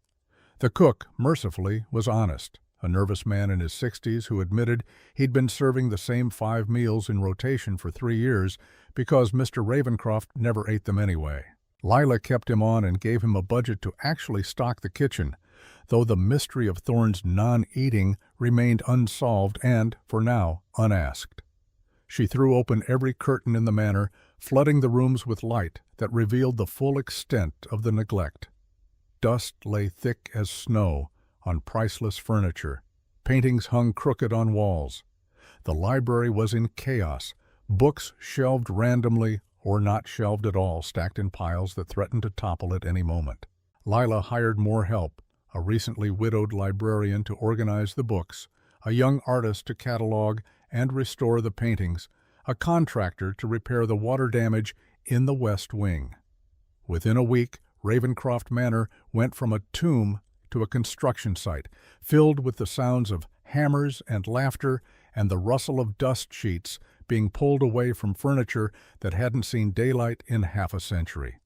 The cook, mercifully, was honest, a nervous man in his 60s who admitted he'd been serving the same 5 meals in rotation for 3 years because Mr. Ravencroft never ate them anyway. Lila kept him on and gave him a budget to actually stock the kitchen, though the mystery of Thorne's non-eating remained unsolved and, for now, unasked. She threw open every curtain in the manor, flooding the rooms with light that revealed the full extent of the neglect. Dust lay thick as snow on priceless furniture. Paintings hung crooked on walls. The library was in chaos, books shelved randomly or not shelved at all, stacked in piles that threatened to topple at any moment. Lila hired more help, a recently widowed librarian to organize the books, a young artist to catalog and restore the paintings, a contractor to repair the water damage in the West Wing. Within a week, Ravencroft Manor went from a tomb to a construction site, filled with the sounds of hammers and laughter and the rustle of dust sheets being pulled away from furniture that hadn't seen daylight in half a century.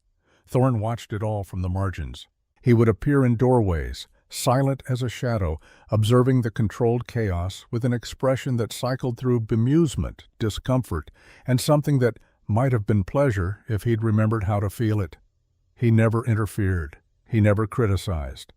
Thorne watched it all from the margins. He would appear in doorways, silent as a shadow, observing the controlled chaos with an expression that cycled through bemusement, discomfort, and something that might have been pleasure if he'd remembered how to feel it. He never interfered. He never criticized.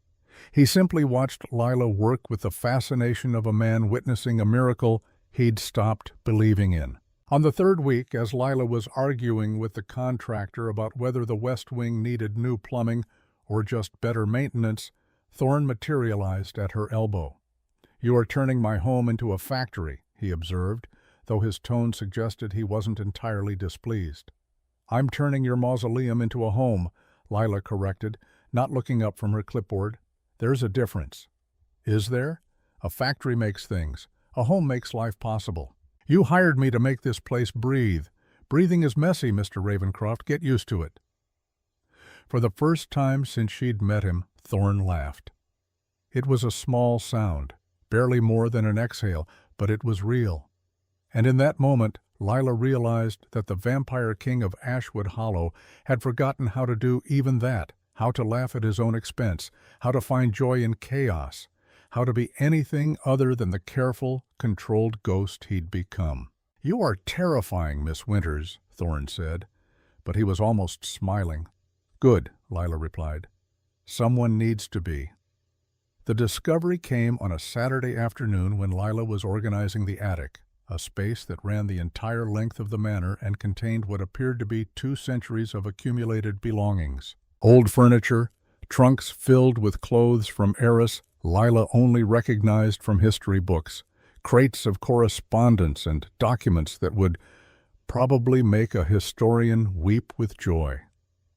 He simply watched Lila work with the fascination of a man witnessing a miracle he'd stopped believing in. On the 3rd week, as Lila was arguing with the contractor about whether the West Wing needed new plumbing or just better maintenance, Thorne materialized at her elbow. "You are turning my home into a factory," he observed, though his tone suggested he wasn't entirely displeased. "I'm turning your mausoleum into a home," Lila corrected, not looking up from her clipboard. "There's a difference." "Is there? A factory makes things. A home makes life possible. You hired me to make this place breathe. Breathing is messy, Mr. Ravencroft. Get used to it." For the first time since she'd met him, Thorne laughed. It was a small sound, barely more than an exhale, but it was real. And in that moment, Lila realized that the Vampire King of Ashwood Hollow had forgotten how to do even that, how to laugh at his own expense, how to find joy in chaos, how to be anything other than the careful, controlled ghost he'd become. "You are terrifying, Miss Winters," Thorne said, but he was almost smiling. "Good," Lila replied. "Someone needs to be." The discovery came on a Saturday afternoon when Lila was organizing the attic, a space that ran the entire length of the manor and contained what appeared to be 2 centuries of accumulated belongings. Old furniture, trunks filled with clothes from eras Lila only recognized from history books, crates of correspondence and documents that would probably make a historian weep with joy.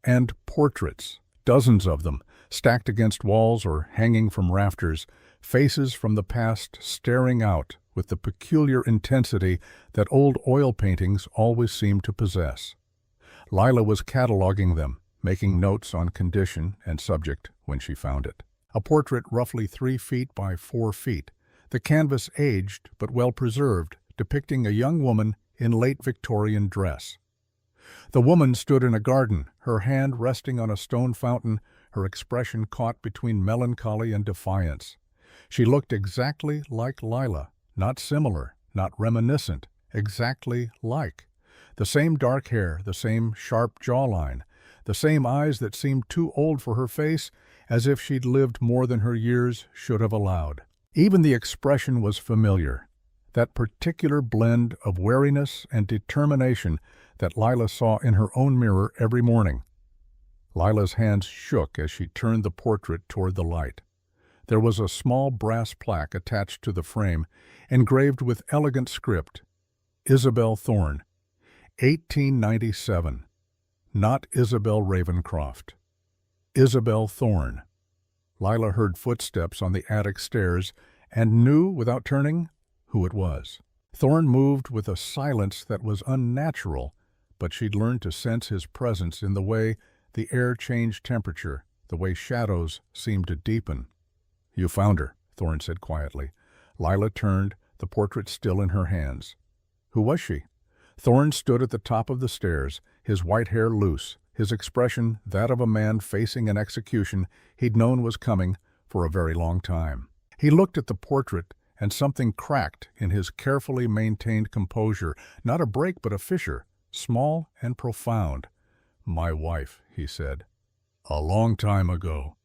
And portraits, dozens of them, stacked against walls or hanging from rafters, faces from the past staring out with the peculiar intensity that old oil paintings always seemed to possess. Lila was cataloging them, making notes on condition and subject when she found it. A portrait roughly 3 feet by 4 feet, the canvas aged but well preserved, depicting a young woman in late Victorian dress. The woman stood in a garden, her hand resting on a stone fountain, her expression caught between melancholy and defiance. She looked exactly like Lila, not similar, not reminiscent, exactly like. The same dark hair, the same sharp jawline, the same eyes that seemed too old for her face, as if she'd lived more than her years should have allowed. Even the expression was familiar, that particular blend of wariness and determination that Lila saw in her own mirror every morning. Lila's hands shook as she turned the portrait toward the light. There was a small brass plaque attached to the frame, engraved with elegant script, Isabel Thorne, 1897. Not Isabel Ravencroft. Isabel Thorne. Lila heard footsteps on the attic stairs and knew, without turning, who it was. Thorne moved with a silence that was unnatural, but she'd learned to sense his presence in the way the air changed temperature, the way shadows seemed to deepen. "You found her," Thorne said quietly. Lila turned, the portrait still in her hands. Who was she? Thorne stood at the top of the stairs, his white hair loose, his expression that of a man facing an execution he'd known was coming for a very long time. He looked at the portrait, and something cracked in his carefully maintained composure, not a break but a fissure, small and profound. "My wife," he said. "A long time ago."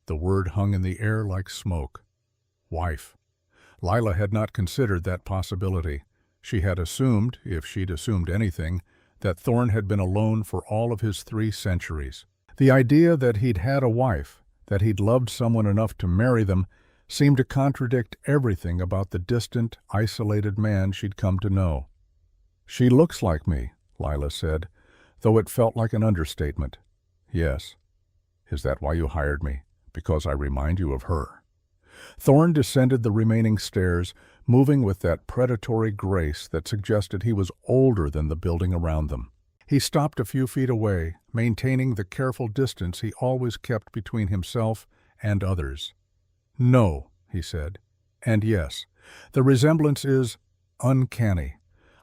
The word hung in the air like smoke. Wife. Lila had not considered that possibility. She had assumed, if she'd assumed anything, that Thorne had been alone for all of his 3 centuries. The idea that he'd had a wife, that he'd loved someone enough to marry them, seemed to contradict everything about the distant, isolated man she'd come to know. "She looks like me," Lila said, though it felt like an understatement. "Yes." "Is that why you hired me? Because I remind you of her?" Thorne descended the remaining stairs, moving with that predatory grace that suggested he was older than the building around them. He stopped a few feet away, maintaining the careful distance he always kept between himself and others. "No," he said, "and yes. The resemblance is uncanny.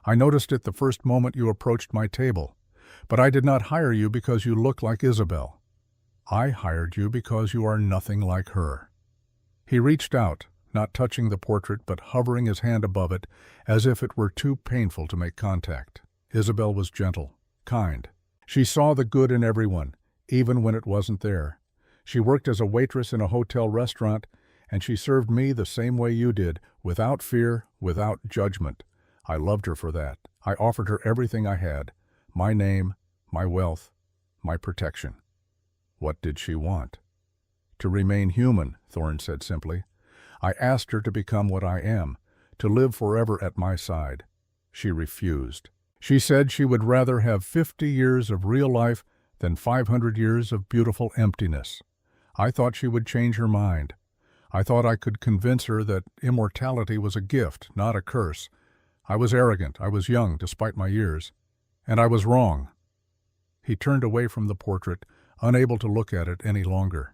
I noticed it the first moment you approached my table. But I did not hire you because you look like Isabel. I hired you because you are nothing like her." He reached out, not touching the portrait but hovering his hand above it as if it were too painful to make contact. Isabel was gentle, kind. She saw the good in everyone, even when it wasn't there. She worked as a waitress in a hotel restaurant, and she served me the same way you did, without fear, without judgment. I loved her for that. I offered her everything I had, my name, my wealth, my protection. What did she want? "To remain human," Thorne said simply. "I asked her to become what I am, to live forever at my side. She refused. She said she would rather have 50 years of real life than 500 years of beautiful emptiness. I thought she would change her mind. I thought I could convince her that immortality was a gift, not a curse. I was arrogant, I was young, despite my years. And I was wrong." He turned away from the portrait, unable to look at it any longer.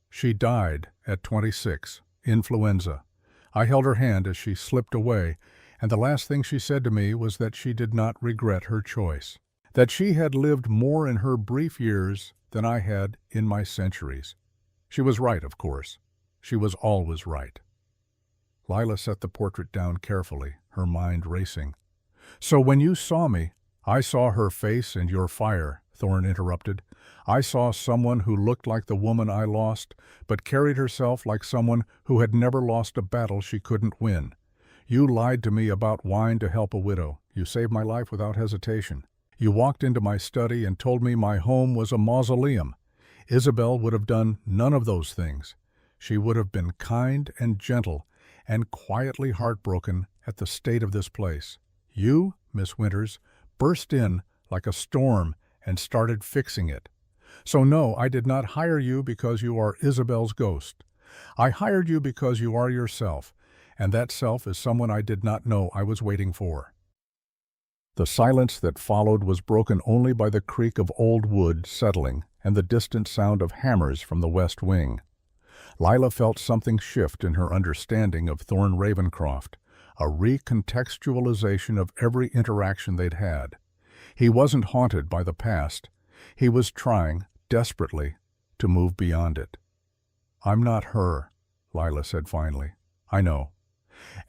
"She died at 26, influenza. I held her hand as she slipped away, and the last thing she said to me was that she did not regret her choice, that she had lived more in her brief years than I had in my centuries. She was right, of course. She was always right." Lila set the portrait down carefully, her mind racing. "So when you saw me—" "I saw her face and your fire," Thorne interrupted. "I saw someone who looked like the woman I lost, but carried herself like someone who had never lost a battle she couldn't win. You lied to me about wine to help a widow. You saved my life without hesitation. You walked into my study and told me my home was a mausoleum. Isabel would have done none of those things. She would have been kind and gentle and quietly heartbroken at the state of this place. You, Miss Winters, burst in like a storm and started fixing it. So no, I did not hire you because you are Isabel's ghost. I hired you because you are yourself, and that self is someone I did not know I was waiting for." The silence that followed was broken only by the creak of old wood settling and the distant sound of hammers from the west wing. Lila felt something shift in her understanding of Thorne Ravencroft, a recontextualization of every interaction they'd had. He wasn't haunted by the past. He was trying, desperately, to move beyond it. "I'm not her," Lila said finally. "I know.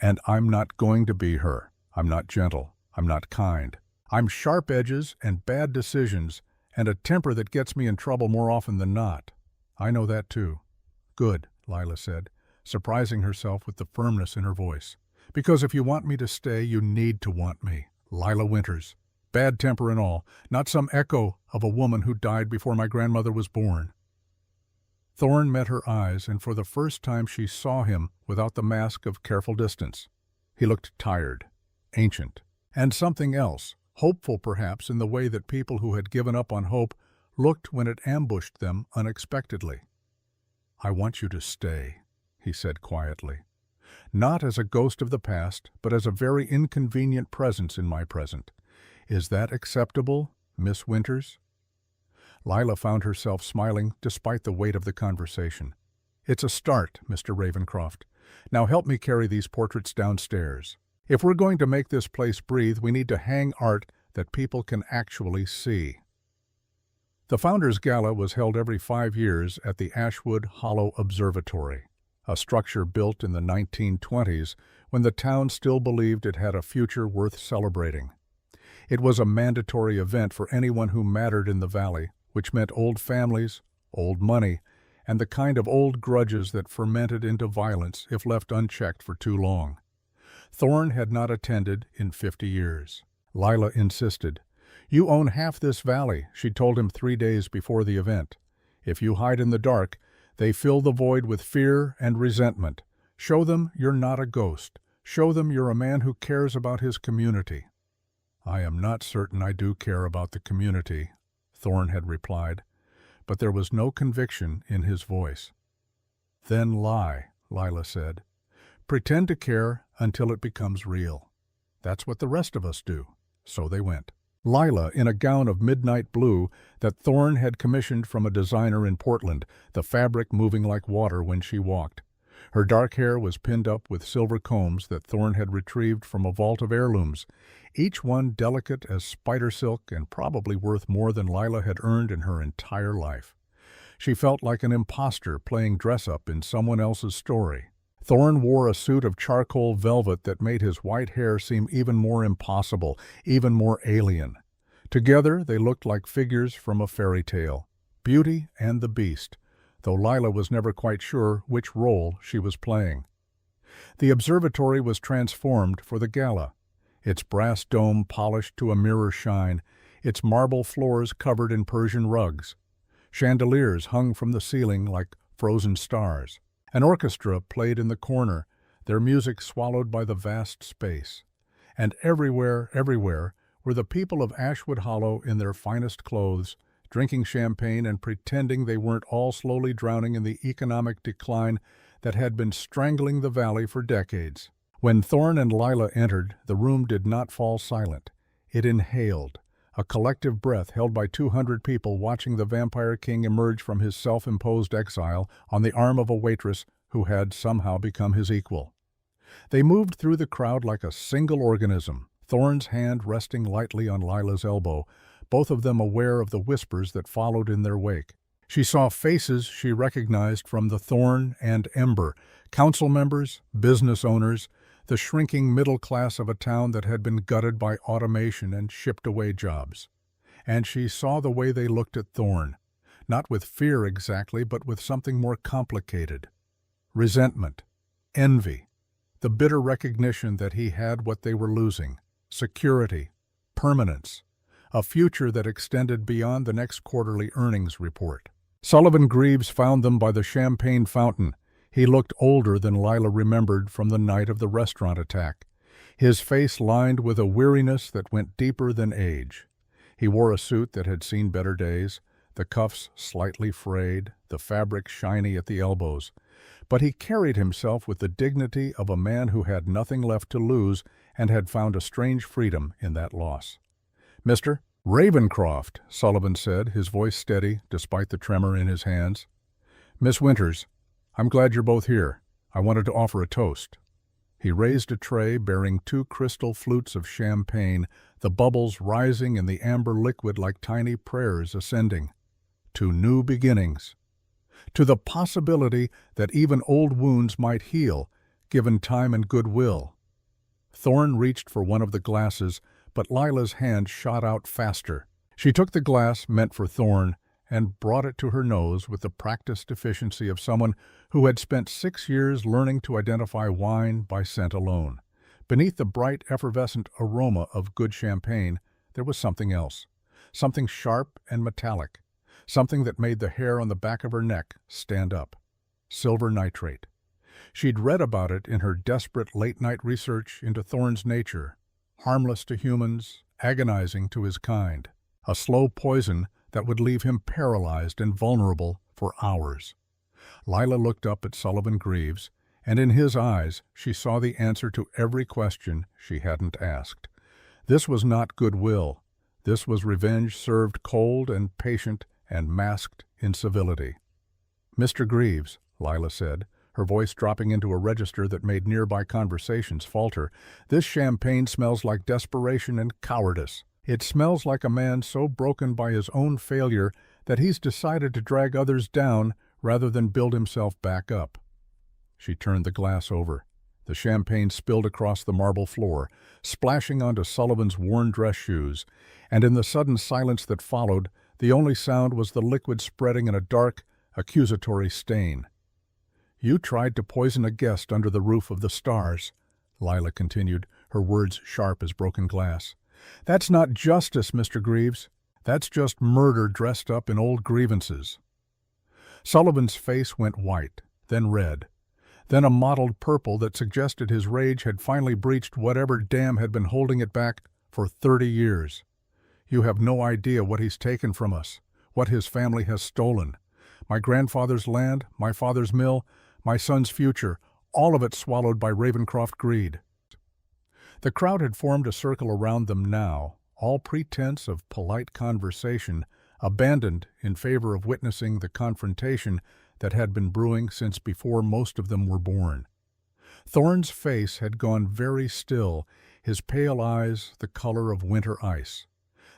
And I'm not going to be her. I'm not gentle. I'm not kind. I'm sharp edges and bad decisions and a temper that gets me in trouble more often than not. I know that too. Good, Lila said, surprising herself with the firmness in her voice. Because if you want me to stay, you need to want me. Lila Winters. Bad temper and all, not some echo of a woman who died before my grandmother was born. Thorne met her eyes, and for the first time she saw him without the mask of careful distance. He looked tired, ancient, and something else, hopeful perhaps in the way that people who had given up on hope looked when it ambushed them unexpectedly. I want you to stay, he said quietly. Not as a ghost of the past, but as a very inconvenient presence in my present. Is that acceptable, Miss Winters? Lila found herself smiling despite the weight of the conversation. It's a start, Mr. Ravencroft. Now help me carry these portraits downstairs. If we're going to make this place breathe, we need to hang art that people can actually see. The Founders' Gala was held every 5 years at the Ashwood Hollow Observatory, a structure built in the 1920s when the town still believed it had a future worth celebrating. It was a mandatory event for anyone who mattered in the valley, which meant old families, old money, and the kind of old grudges that fermented into violence if left unchecked for too long. Thorne had not attended in 50 years. Lila insisted. You own half this valley, she told him 3 days before the event. If you hide in the dark, they fill the void with fear and resentment. Show them you're not a ghost. Show them you're a man who cares about his community. I am not certain I do care about the community, Thorne had replied, but there was no conviction in his voice. Then lie, Lila said. Pretend to care until it becomes real. That's what the rest of us do. So they went. Lila, in a gown of midnight blue that Thorne had commissioned from a designer in Portland, the fabric moving like water when she walked. Her dark hair was pinned up with silver combs that Thorne had retrieved from a vault of heirlooms, each one delicate as spider silk and probably worth more than Lila had earned in her entire life. She felt like an imposter playing dress-up in someone else's story. Thorne wore a suit of charcoal velvet that made his white hair seem even more impossible, even more alien. Together they looked like figures from a fairy tale, Beauty and the Beast, though Lila was never quite sure which role she was playing. The observatory was transformed for the gala, its brass dome polished to a mirror shine, its marble floors covered in Persian rugs. Chandeliers hung from the ceiling like frozen stars. An orchestra played in the corner, their music swallowed by the vast space. And everywhere, were the people of Ashwood Hollow in their finest clothes, drinking champagne and pretending they weren't all slowly drowning in the economic decline that had been strangling the valley for decades. When Thorne and Lila entered, the room did not fall silent. It inhaled, a collective breath held by 200 people watching the Vampire King emerge from his self-imposed exile on the arm of a waitress who had somehow become his equal. They moved through the crowd like a single organism, Thorne's hand resting lightly on Lila's elbow, both of them aware of the whispers that followed in their wake. She saw faces she recognized from the Thorne and Ember, council members, business owners, the shrinking middle class of a town that had been gutted by automation and shipped-away jobs. And she saw the way they looked at Thorne, not with fear exactly, but with something more complicated. Resentment, envy, the bitter recognition that he had what they were losing, security, permanence, a future that extended beyond the next quarterly earnings report. Sullivan Greaves found them by the champagne fountain. He looked older than Lila remembered from the night of the restaurant attack, his face lined with a weariness that went deeper than age. He wore a suit that had seen better days, the cuffs slightly frayed, the fabric shiny at the elbows. But he carried himself with the dignity of a man who had nothing left to lose and had found a strange freedom in that loss. "Mr. Ravencroft," Sullivan said, his voice steady despite the tremor in his hands. "Miss Winters, I'm glad you're both here. I wanted to offer a toast." He raised a tray bearing 2 crystal flutes of champagne, the bubbles rising in the amber liquid like tiny prayers ascending. To new beginnings. To the possibility that even old wounds might heal, given time and goodwill. Thorne reached for one of the glasses, but Lila's hand shot out faster. She took the glass meant for Thorne and brought it to her nose with the practiced efficiency of someone who had spent 6 years learning to identify wine by scent alone. Beneath the bright, effervescent aroma of good champagne, there was something else, something sharp and metallic, something that made the hair on the back of her neck stand up. Silver nitrate. She'd read about it in her desperate late-night research into Thorne's nature, harmless to humans, agonizing to his kind, a slow poison that would leave him paralyzed and vulnerable for hours. Lila looked up at Sullivan Greaves, and in his eyes she saw the answer to every question she hadn't asked. This was not goodwill. This was revenge served cold and patient and masked in civility. "Mr. Greaves," Lila said, her voice dropping into a register that made nearby conversations falter, "this champagne smells like desperation and cowardice. It smells like a man so broken by his own failure that he's decided to drag others down rather than build himself back up." She turned the glass over. The champagne spilled across the marble floor, splashing onto Sullivan's worn dress shoes, and in the sudden silence that followed, the only sound was the liquid spreading in a dark, accusatory stain. "You tried to poison a guest under the roof of the stars," Lila continued, her words sharp as broken glass. "That's not justice, Mr. Greaves. That's just murder dressed up in old grievances." Sullivan's face went white, then red, then a mottled purple that suggested his rage had finally breached whatever dam had been holding it back for 30 years. "You have no idea what he's taken from us, what his family has stolen. My grandfather's land, my father's mill, my son's future, all of it swallowed by Ravencroft greed." The crowd had formed a circle around them now, all pretense of polite conversation abandoned in favor of witnessing the confrontation that had been brewing since before most of them were born. Thorne's face had gone very still, his pale eyes the color of winter ice.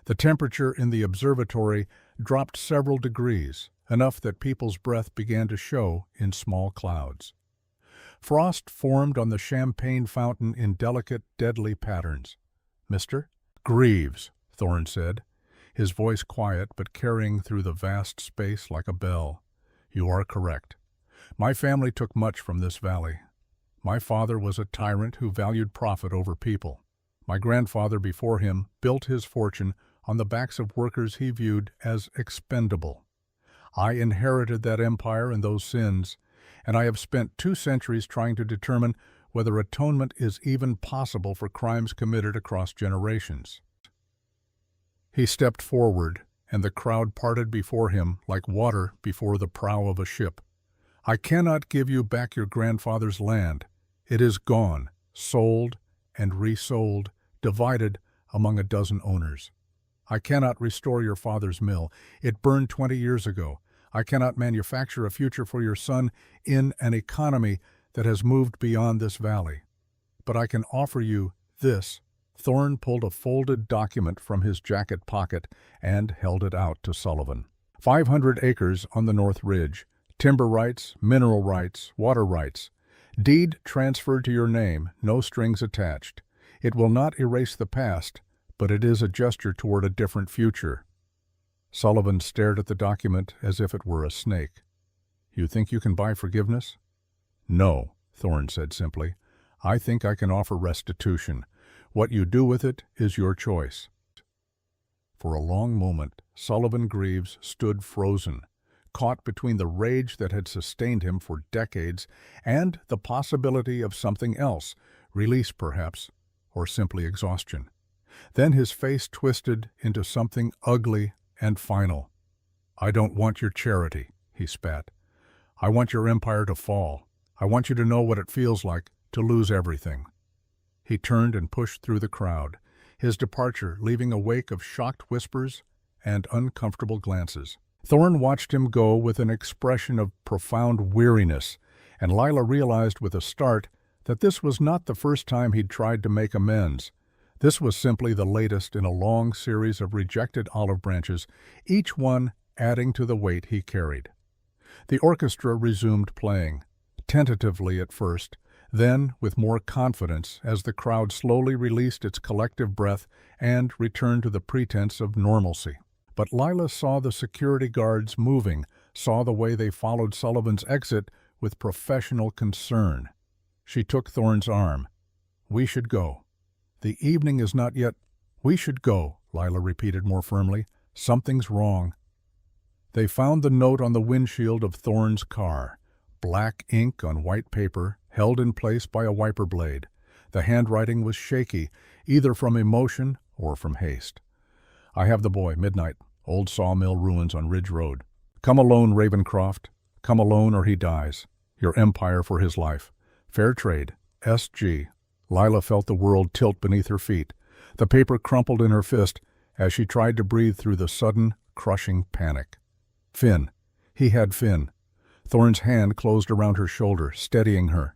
The temperature in the observatory dropped several degrees, enough that people's breath began to show in small clouds. Frost formed on the champagne fountain in delicate, deadly patterns. "Mr. Greaves," Thorne said, his voice quiet but carrying through the vast space like a bell. "You are correct. My family took much from this valley. My father was a tyrant who valued profit over people. My grandfather before him built his fortune on the backs of workers he viewed as expendable. I inherited that empire and those sins, and I have spent 2 centuries trying to determine whether atonement is even possible for crimes committed across generations." He stepped forward, and the crowd parted before him like water before the prow of a ship. "I cannot give you back your grandfather's land. It is gone, sold and resold, divided among a dozen owners. I cannot restore your father's mill. It burned 20 years ago. I cannot manufacture a future for your son in an economy that has moved beyond this valley. But I can offer you this." Thorne pulled a folded document from his jacket pocket and held it out to Sullivan. 500 acres on the North Ridge, timber rights, mineral rights, water rights. Deed transferred to your name, no strings attached. It will not erase the past, but it is a gesture toward a different future." Sullivan stared at the document as if it were a snake. "You think you can buy forgiveness?" "No," Thorne said simply. "I think I can offer restitution. What you do with it is your choice." For a long moment, Sullivan Greaves stood frozen, caught between the rage that had sustained him for decades and the possibility of something else, release perhaps, or simply exhaustion. Then his face twisted into something ugly and final. "I don't want your charity," he spat. "I want your empire to fall. I want you to know what it feels like to lose everything." He turned and pushed through the crowd, his departure leaving a wake of shocked whispers and uncomfortable glances. Thorne watched him go with an expression of profound weariness, and Lila realized with a start that this was not the first time he'd tried to make amends. This was simply the latest in a long series of rejected olive branches, each one adding to the weight he carried. The orchestra resumed playing, tentatively at first, Then, with more confidence, as the crowd slowly released its collective breath and returned to the pretense of normalcy. But Lila saw the security guards moving, saw the way they followed Sullivan's exit with professional concern. She took Thorne's arm. "We should go. The evening is not yet—" "We should go," Lila repeated more firmly. "Something's wrong." They found the note on the windshield of Thorne's car. Black ink on white paper, held in place by a wiper blade. The handwriting was shaky, either from emotion or from haste. "I have the boy, midnight, old sawmill ruins on Ridge Road. Come alone, Ravencroft. Come alone or he dies. Your empire for his life. Fair trade. S.G." Lila felt the world tilt beneath her feet. The paper crumpled in her fist as she tried to breathe through the sudden, crushing panic. Finn. He had Finn. Thorne's hand closed around her shoulder, steadying her.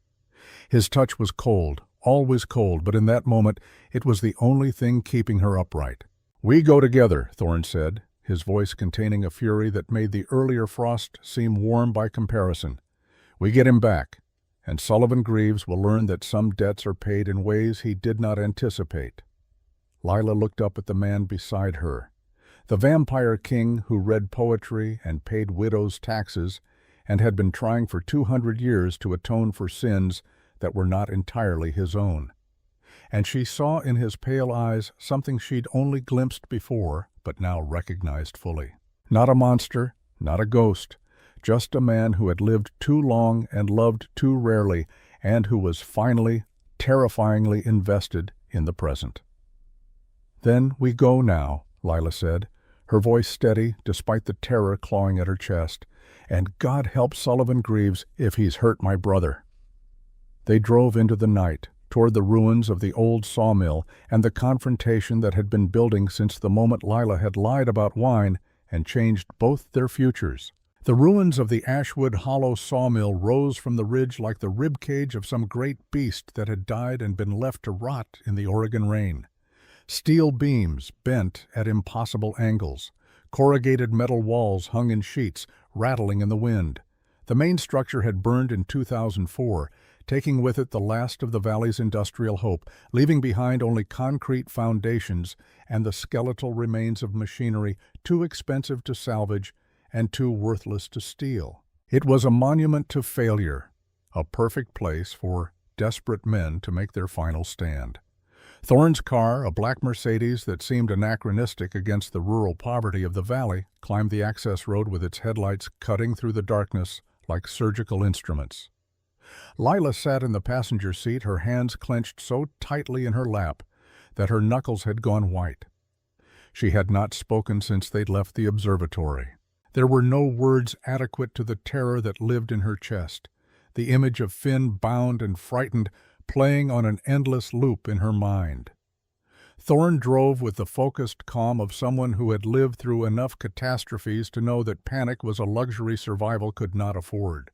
His touch was cold, always cold, but in that moment it was the only thing keeping her upright. "We go together," Thorne said, his voice containing a fury that made the earlier frost seem warm by comparison. "We get him back, and Sullivan Greaves will learn that some debts are paid in ways he did not anticipate." Lila looked up at the man beside her. The vampire king who read poetry and paid widows' taxes and had been trying for 200 years to atone for sins that were not entirely his own. And she saw in his pale eyes something she'd only glimpsed before, but now recognized fully. Not a monster, not a ghost, just a man who had lived too long and loved too rarely, and who was finally, terrifyingly invested in the present. "Then we go now," Lila said, her voice steady despite the terror clawing at her chest. "And God help Sullivan Greaves if he's hurt my brother." They drove into the night, toward the ruins of the old sawmill and the confrontation that had been building since the moment Lila had lied about wine and changed both their futures. The ruins of the Ashwood Hollow sawmill rose from the ridge like the ribcage of some great beast that had died and been left to rot in the Oregon rain. Steel beams bent at impossible angles. Corrugated metal walls hung in sheets, rattling in the wind. The main structure had burned in 2004, taking with it the last of the valley's industrial hope, leaving behind only concrete foundations and the skeletal remains of machinery too expensive to salvage and too worthless to steal. It was a monument to failure, a perfect place for desperate men to make their final stand. Thorne's car, a black Mercedes that seemed anachronistic against the rural poverty of the valley, climbed the access road with its headlights cutting through the darkness like surgical instruments. Lila sat in the passenger seat, her hands clenched so tightly in her lap that her knuckles had gone white. She had not spoken since they'd left the observatory. There were no words adequate to the terror that lived in her chest. The image of Finn, bound and frightened, playing on an endless loop in her mind. Thorne drove with the focused calm of someone who had lived through enough catastrophes to know that panic was a luxury survival could not afford.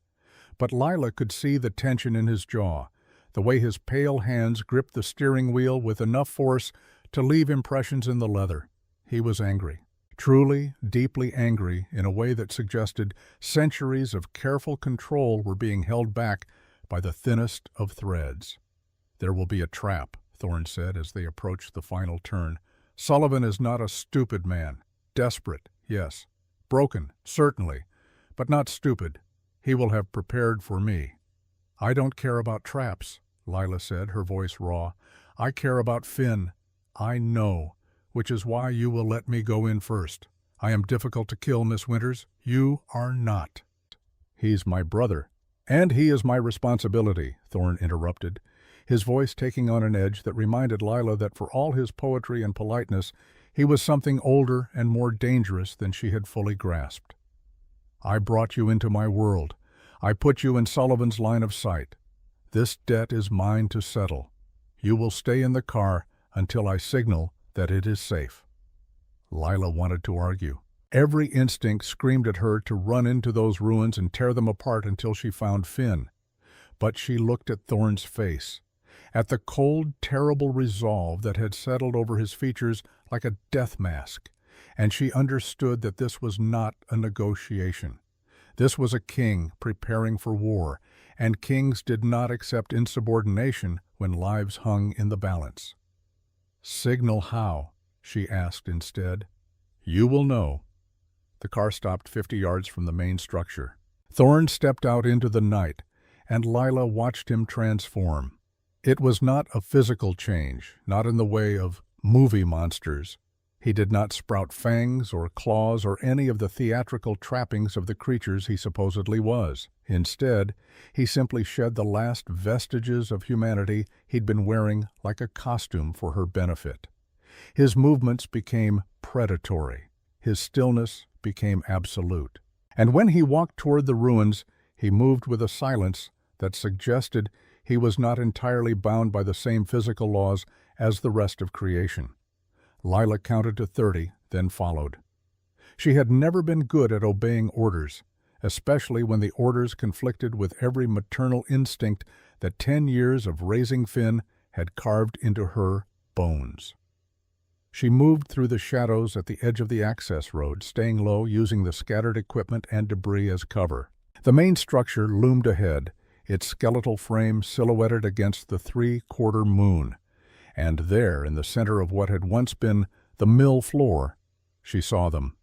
But Lila could see the tension in his jaw, the way his pale hands gripped the steering wheel with enough force to leave impressions in the leather. He was angry. Truly, deeply angry in a way that suggested centuries of careful control were being held back by the thinnest of threads. "There will be a trap," Thorne said as they approached the final turn. "Sullivan is not a stupid man. Desperate, yes. Broken, certainly, but not stupid. He will have prepared for me." "I don't care about traps," Lila said, her voice raw. "I care about Finn. I know, which is why you will let me go in first. I am difficult to kill, Miss Winters. You are not." "He's my brother." "And he is my responsibility," Thorne interrupted, his voice taking on an edge that reminded Lila that for all his poetry and politeness, he was something older and more dangerous than she had fully grasped. "I brought you into my world. I put you in Sullivan's line of sight. This debt is mine to settle. You will stay in the car until I signal that it is safe." Lila wanted to argue. Every instinct screamed at her to run into those ruins and tear them apart until she found Finn. But she looked at Thorne's face, at the cold, terrible resolve that had settled over his features like a death mask, and she understood that this was not a negotiation. This was a king preparing for war, and kings did not accept insubordination when lives hung in the balance. "Signal how?" she asked instead. "You will know." The car stopped 50 yards from the main structure. Thorne stepped out into the night, and Lila watched him transform. It was not a physical change, not in the way of movie monsters. He did not sprout fangs or claws or any of the theatrical trappings of the creatures he supposedly was. Instead, he simply shed the last vestiges of humanity he'd been wearing like a costume for her benefit. His movements became predatory. His stillness became absolute. And when he walked toward the ruins, he moved with a silence that suggested he was not entirely bound by the same physical laws as the rest of creation. Lila counted to 30, then followed. She had never been good at obeying orders, especially when the orders conflicted with every maternal instinct that 10 years of raising Finn had carved into her bones. She moved through the shadows at the edge of the access road, staying low, using the scattered equipment and debris as cover. The main structure loomed ahead, its skeletal frame silhouetted against the 3/4 moon. And there, in the center of what had once been the mill floor, she saw them.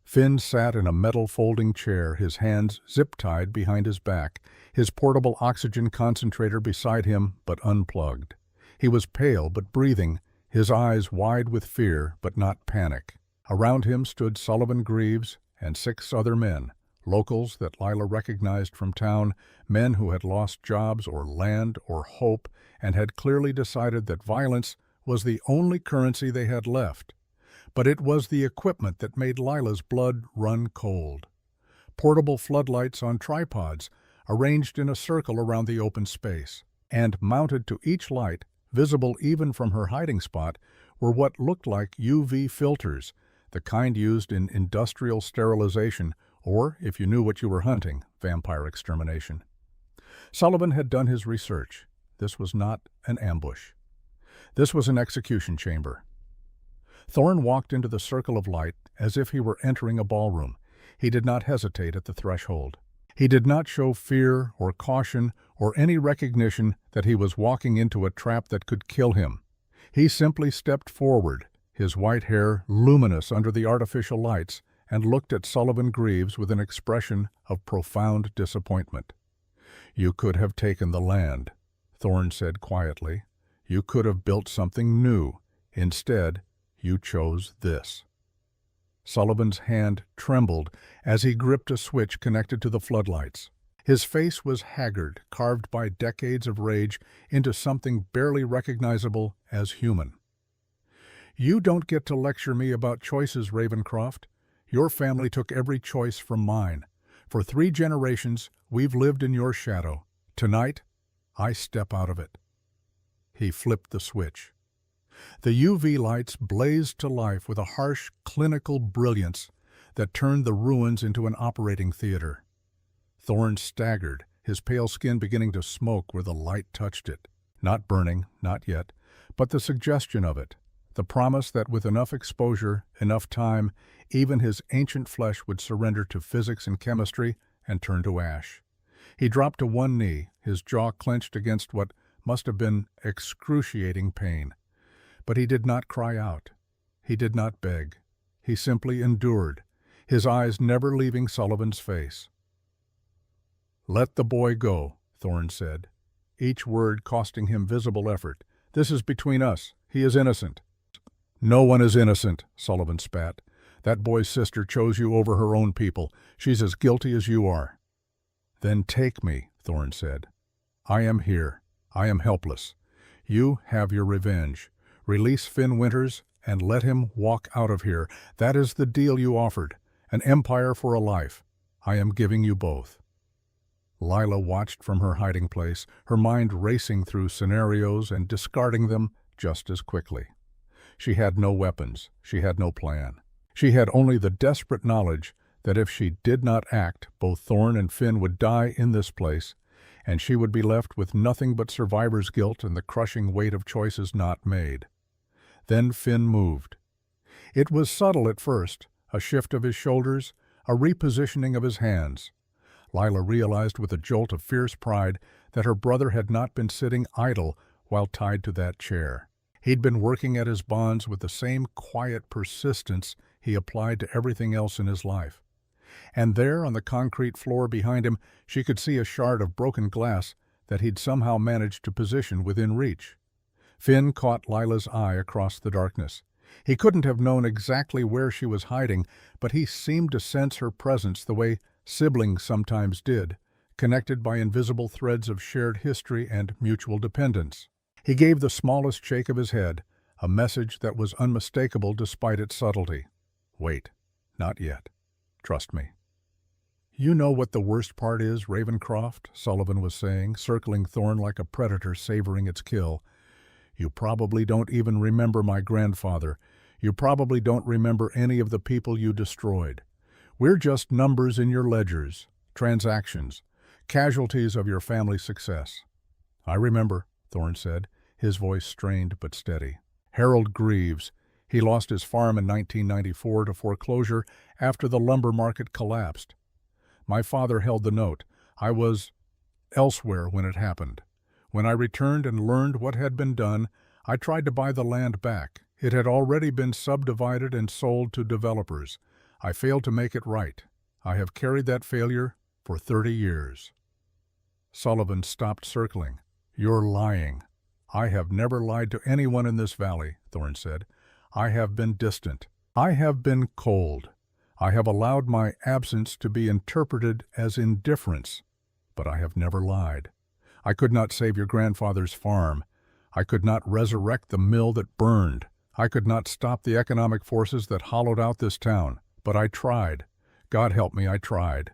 Finn sat in a metal folding chair, his hands zip-tied behind his back, his portable oxygen concentrator beside him but unplugged. He was pale but breathing, his eyes wide with fear but not panic. Around him stood Sullivan Greaves and 6 other men, locals that Lila recognized from town, men who had lost jobs or land or hope and had clearly decided that violence was the only currency they had left. But it was the equipment that made Lila's blood run cold. Portable floodlights on tripods, arranged in a circle around the open space, and mounted to each light, visible even from her hiding spot, were what looked like UV filters, the kind used in industrial sterilization or, if you knew what you were hunting, vampire extermination. Sullivan had done his research. This was not an ambush. This was an execution chamber. Thorne walked into the circle of light as if he were entering a ballroom. He did not hesitate at the threshold. He did not show fear or caution or any recognition that he was walking into a trap that could kill him. He simply stepped forward, his white hair luminous under the artificial lights, and looked at Sullivan Greaves with an expression of profound disappointment. "You could have taken the land," Thorne said quietly. "You could have built something new. Instead, you chose this." Sullivan's hand trembled as he gripped a switch connected to the floodlights. His face was haggard, carved by decades of rage into something barely recognizable as human. "You don't get to lecture me about choices, Ravencroft. Your family took every choice from mine. For 3 generations, we've lived in your shadow. Tonight, I step out of it." He flipped the switch. The UV lights blazed to life with a harsh, clinical brilliance that turned the ruins into an operating theater. Thorne staggered, his pale skin beginning to smoke where the light touched it. Not burning, not yet, but the suggestion of it. The promise that with enough exposure, enough time, even his ancient flesh would surrender to physics and chemistry and turn to ash. He dropped to one knee, his jaw clenched against what must have been excruciating pain. But he did not cry out. He did not beg. He simply endured, his eyes never leaving Sullivan's face. "Let the boy go," Thorne said, each word costing him visible effort. "This is between us. He is innocent." "No one is innocent," Sullivan spat. "That boy's sister chose you over her own people. She's as guilty as you are." "Then take me," Thorne said. "I am here. I am helpless. You have your revenge. Release Finn Winters and let him walk out of here. That is the deal you offered. An empire for a life. I am giving you both." Lila watched from her hiding place, her mind racing through scenarios and discarding them just as quickly. She had no weapons. She had no plan. She had only the desperate knowledge that if she did not act, both Thorne and Finn would die in this place, and she would be left with nothing but survivor's guilt and the crushing weight of choices not made. Then Finn moved. It was subtle at first, a shift of his shoulders, a repositioning of his hands. Lila realized with a jolt of fierce pride that her brother had not been sitting idle while tied to that chair. He'd been working at his bonds with the same quiet persistence he applied to everything else in his life. And there, on the concrete floor behind him, she could see a shard of broken glass that he'd somehow managed to position within reach. Finn caught Lila's eye across the darkness. He couldn't have known exactly where she was hiding, but he seemed to sense her presence the way siblings sometimes did, connected by invisible threads of shared history and mutual dependence. He gave the smallest shake of his head, a message that was unmistakable despite its subtlety. "Wait, not yet. Trust me." "You know what the worst part is, Ravencroft," Sullivan was saying, circling Thorn like a predator savoring its kill. "You probably don't even remember my grandfather. You probably don't remember any of the people you destroyed. We're just numbers in your ledgers, transactions, casualties of your family's success." "I remember," Thorn said, his voice strained but steady. "Harold Greaves. He lost his farm in 1994 to foreclosure after the lumber market collapsed. My father held the note. I was elsewhere when it happened. When I returned and learned what had been done, I tried to buy the land back. It had already been subdivided and sold to developers. I failed to make it right. I have carried that failure for 30 years. Sullivan stopped circling. "You're lying." "I have never lied to anyone in this valley," Thorn said. "I have been distant. I have been cold. I have allowed my absence to be interpreted as indifference. But I have never lied. I could not save your grandfather's farm. I could not resurrect the mill that burned. I could not stop the economic forces that hollowed out this town. But I tried. God help me, I tried."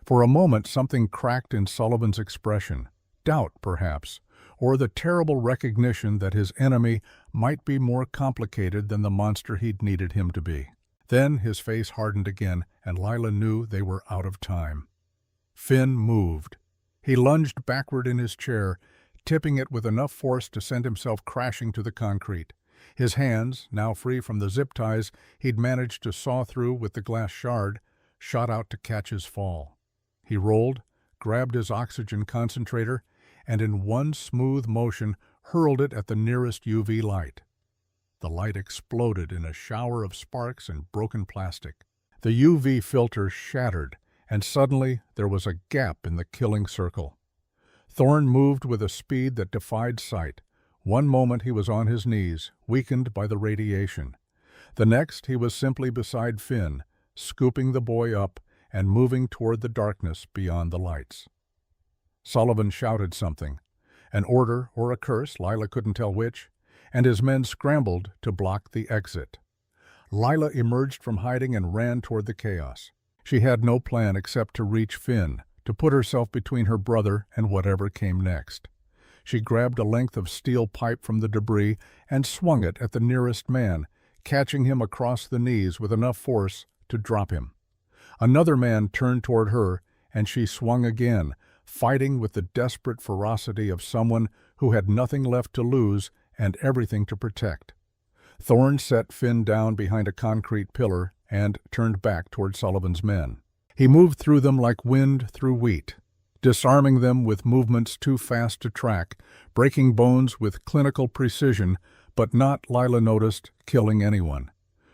For a moment something cracked in Sullivan's expression. Doubt, perhaps, or the terrible recognition that his enemy might be more complicated than the monster he'd needed him to be. Then his face hardened again, and Lila knew they were out of time. Finn moved. He lunged backward in his chair, tipping it with enough force to send himself crashing to the concrete. His hands, now free from the zip ties he'd managed to saw through with the glass shard, shot out to catch his fall. He rolled, grabbed his oxygen concentrator, and in one smooth motion hurled it at the nearest UV light. The light exploded in a shower of sparks and broken plastic. The UV filter shattered, and suddenly there was a gap in the killing circle. Thorn moved with a speed that defied sight. One moment he was on his knees, weakened by the radiation. The next he was simply beside Finn, scooping the boy up and moving toward the darkness beyond the lights. Sullivan shouted something, an order or a curse, Lila couldn't tell which, and his men scrambled to block the exit. Lila emerged from hiding and ran toward the chaos. She had no plan except to reach Finn, to put herself between her brother and whatever came next. She grabbed a length of steel pipe from the debris and swung it at the nearest man, catching him across the knees with enough force to drop him. Another man turned toward her, and she swung again, fighting with the desperate ferocity of someone who had nothing left to lose and everything to protect. Thorn set Finn down behind a concrete pillar and turned back toward Sullivan's men. He moved through them like wind through wheat, disarming them with movements too fast to track, breaking bones with clinical precision, but not, Lila noticed, killing anyone.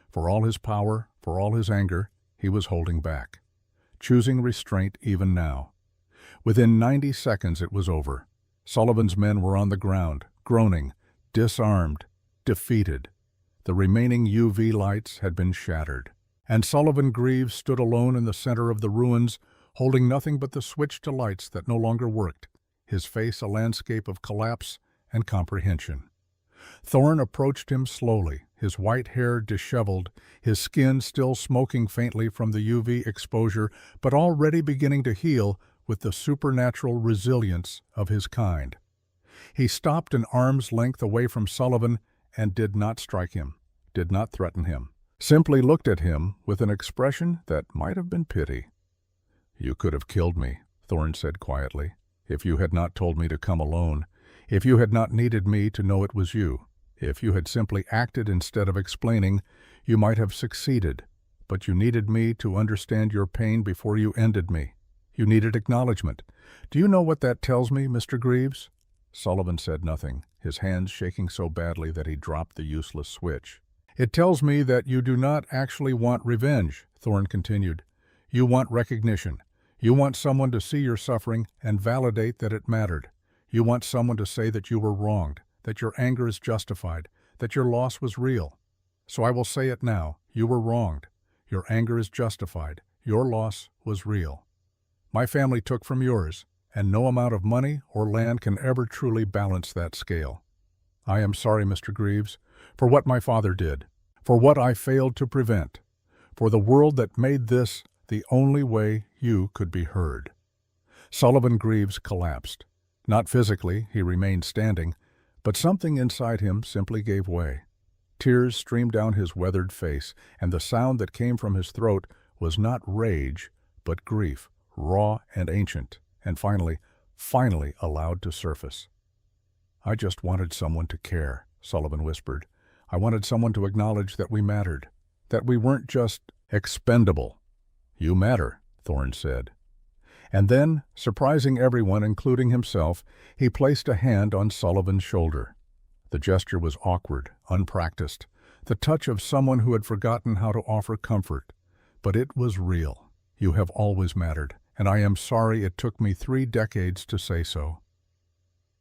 For all his power, for all his anger, he was holding back, choosing restraint even now. Within 90 seconds it was over. Sullivan's men were on the ground, groaning, disarmed, defeated. The remaining UV lights had been shattered. And Sullivan Greaves stood alone in the center of the ruins, holding nothing but the switch to lights that no longer worked, his face a landscape of collapse and comprehension. Thorn approached him slowly, his white hair disheveled, his skin still smoking faintly from the UV exposure, but already beginning to heal with the supernatural resilience of his kind. He stopped an arm's length away from Sullivan and did not strike him, did not threaten him, simply looked at him with an expression that might have been pity. "You could have killed me," Thorn said quietly, "if you had not told me to come alone, if you had not needed me to know it was you. If you had simply acted instead of explaining, you might have succeeded, but you needed me to understand your pain before you ended me. You needed acknowledgement. Do you know what that tells me, Mr. Greaves?" Sullivan said nothing, his hands shaking so badly that he dropped the useless switch. "It tells me that you do not actually want revenge," Thorne continued. "You want recognition. You want someone to see your suffering and validate that it mattered. You want someone to say that you were wronged, that your anger is justified, that your loss was real. So I will say it now. You were wronged. Your anger is justified. Your loss was real. My family took from yours, and no amount of money or land can ever truly balance that scale. I am sorry, Mr. Greaves, for what my father did, for what I failed to prevent, for the world that made this the only way you could be heard." Sullivan Greaves collapsed. Not physically, he remained standing, but something inside him simply gave way. Tears streamed down his weathered face, and the sound that came from his throat was not rage, but grief, raw and ancient, and finally allowed to surface. "I just wanted someone to care," Sullivan whispered. "I wanted someone to acknowledge that we mattered, that we weren't just expendable." "You matter," Thorne said. And then, surprising everyone, including himself, he placed a hand on Sullivan's shoulder. The gesture was awkward, unpracticed, the touch of someone who had forgotten how to offer comfort. But it was real. "You have always mattered, and I am sorry it took me 3 decades to say so."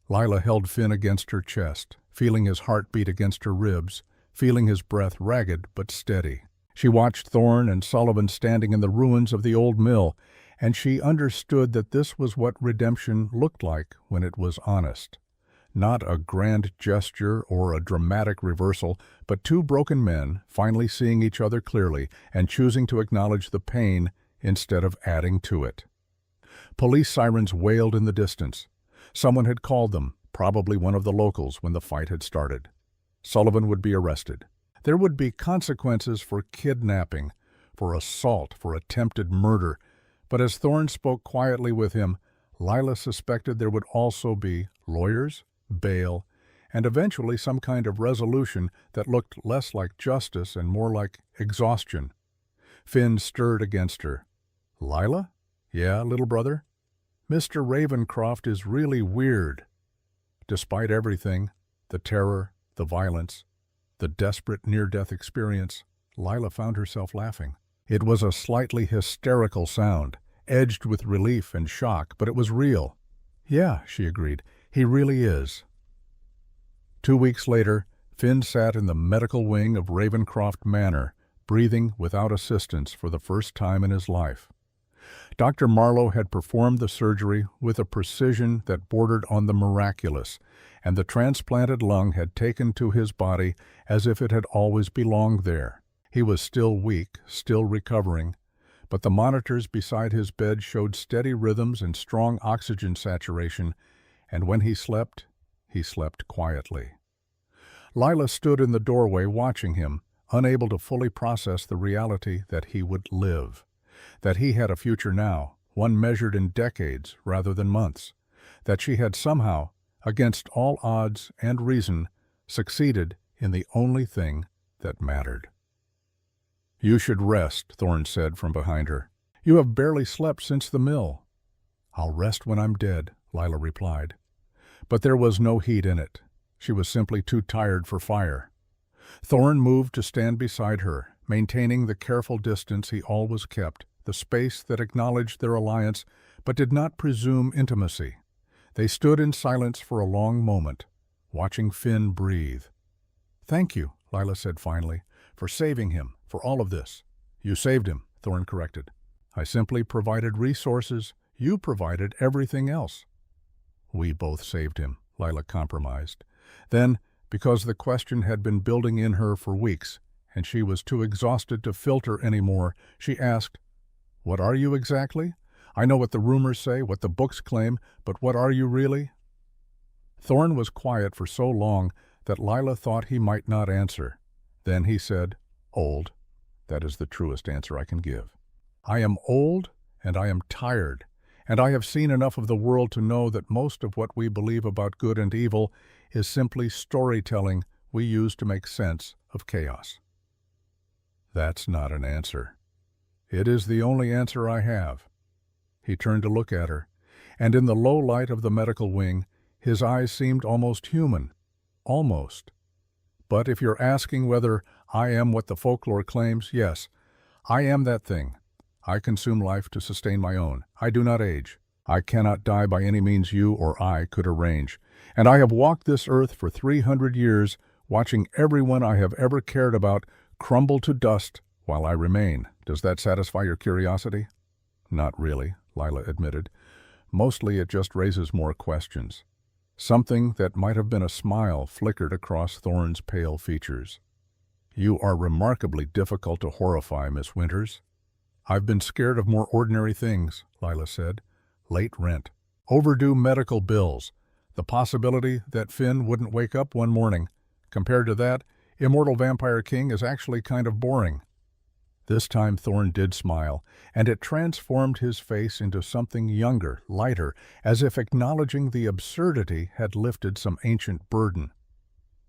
Lila held Finn against her chest, feeling his heart beat against her ribs, feeling his breath ragged but steady. She watched Thorne and Sullivan standing in the ruins of the old mill, and she understood that this was what redemption looked like when it was honest. Not a grand gesture or a dramatic reversal, but 2 broken men finally seeing each other clearly and choosing to acknowledge the pain instead of adding to it. Police sirens wailed in the distance. Someone had called them, probably one of the locals, when the fight had started. Sullivan would be arrested. There would be consequences for kidnapping, for assault, for attempted murder. But as Thorne spoke quietly with him, Lila suspected there would also be lawyers, bail, and eventually some kind of resolution that looked less like justice and more like exhaustion. Finn stirred against her. "Lila? Yeah, little brother? Mr. Ravencroft is really weird." Despite everything, the terror, the violence, the desperate near-death experience, Lila found herself laughing. It was a slightly hysterical sound, edged with relief and shock, but it was real. "Yeah," she agreed, "he really is." 2 weeks later, Finn sat in the medical wing of Ravencroft Manor, breathing without assistance for the first time in his life. Dr. Marlowe had performed the surgery with a precision that bordered on the miraculous, and the transplanted lung had taken to his body as if it had always belonged there. He was still weak, still recovering, but the monitors beside his bed showed steady rhythms and strong oxygen saturation, and when he slept quietly. Lila stood in the doorway watching him, unable to fully process the reality that he would live, that he had a future now, one measured in decades rather than months, that she had somehow, against all odds and reason, succeeded in the only thing that mattered. "You should rest," Thorne said from behind her. "You have barely slept since the mill." "I'll rest when I'm dead," Lila replied. But there was no heat in it. She was simply too tired for fire. Thorne moved to stand beside her, maintaining the careful distance he always kept, the space that acknowledged their alliance but did not presume intimacy. They stood in silence for a long moment, watching Finn breathe. "Thank you," Lila said finally, "for saving him, for all of this." "You saved him," Thorne corrected. "I simply provided resources. You provided everything else." "We both saved him," Lila compromised. Then, because the question had been building in her for weeks, and she was too exhausted to filter anymore, she asked, "What are you exactly? I know what the rumors say, what the books claim, but what are you really?" Thorne was quiet for so long that Lila thought he might not answer. Then he said, "Old. That is the truest answer I can give. I am old, and I am tired, and I have seen enough of the world to know that most of what we believe about good and evil is simply storytelling we use to make sense of chaos." "That's not an answer." "It is the only answer I have." He turned to look at her, and in the low light of the medical wing, his eyes seemed almost human. Almost. But if you're asking whether I am what the folklore claims, yes, I am that thing. I consume life to sustain my own. I do not age. I cannot die by any means you or I could arrange. And I have walked this earth for 300 years, watching everyone I have ever cared about crumble to dust while I remain. Does that satisfy your curiosity? Not really, Lila admitted. Mostly it just raises more questions. Something that might have been a smile flickered across Thorne's pale features. You are remarkably difficult to horrify, Miss Winters. I've been scared of more ordinary things, Lila said. Late rent, overdue medical bills, the possibility that Finn wouldn't wake up one morning. Compared to that, Immortal Vampire King is actually kind of boring. This time Thorne did smile, and it transformed his face into something younger, lighter, as if acknowledging the absurdity had lifted some ancient burden.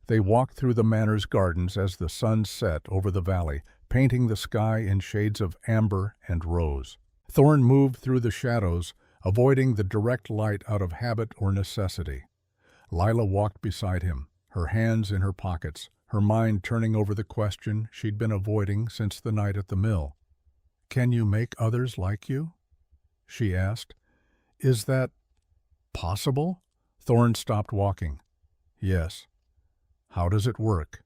They walked through the manor's gardens as the sun set over the valley, painting the sky in shades of amber and rose. Thorne moved through the shadows, avoiding the direct light out of habit or necessity. Lila walked beside him, her hands in her pockets, her mind turning over the question she'd been avoiding since the night at the mill. "Can you make others like you?" she asked. "Is that possible?" Thorne stopped walking. "Yes." "How does it work?"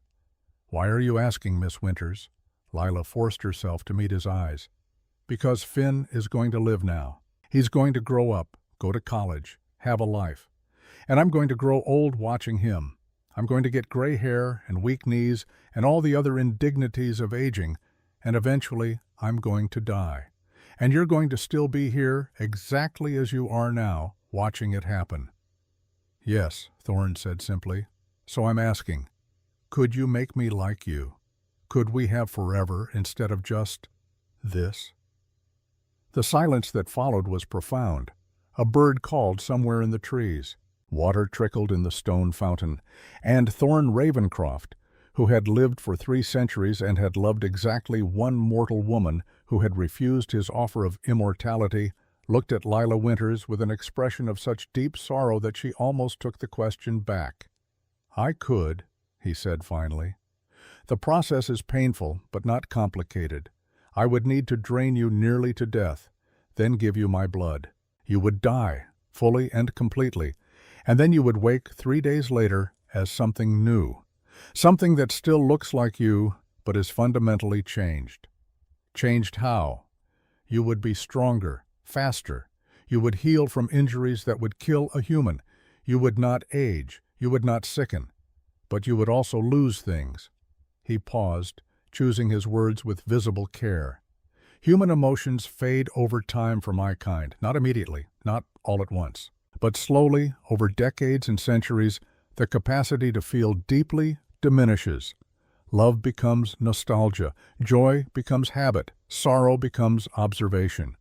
"Why are you asking, Miss Winters?" Lila forced herself to meet his eyes. "Because Finn is going to live now. He's going to grow up, go to college, have a life. And I'm going to grow old watching him. I'm going to get gray hair and weak knees and all the other indignities of aging, and eventually I'm going to die. And you're going to still be here exactly as you are now, watching it happen." "Yes," Thorne said simply. "So I'm asking, could you make me like you? Could we have forever instead of just this?" The silence that followed was profound. A bird called somewhere in the trees. Water trickled in the stone fountain, and Thorne Ravencroft, who had lived for 3 centuries and had loved exactly one mortal woman who had refused his offer of immortality, looked at Lila Winters with an expression of such deep sorrow that she almost took the question back. "I could," he said finally. "The process is painful, but not complicated. I would need to drain you nearly to death, then give you my blood. You would die, fully and completely, and then you would wake 3 days later as something new. Something that still looks like you, but is fundamentally changed." "Changed how?" "You would be stronger, faster. You would heal from injuries that would kill a human. You would not age. You would not sicken. But you would also lose things." He paused, choosing his words with visible care. "Human emotions fade over time for my kind, not immediately, not all at once. But slowly, over decades and centuries, the capacity to feel deeply diminishes. Love becomes nostalgia, joy becomes habit, sorrow becomes observation.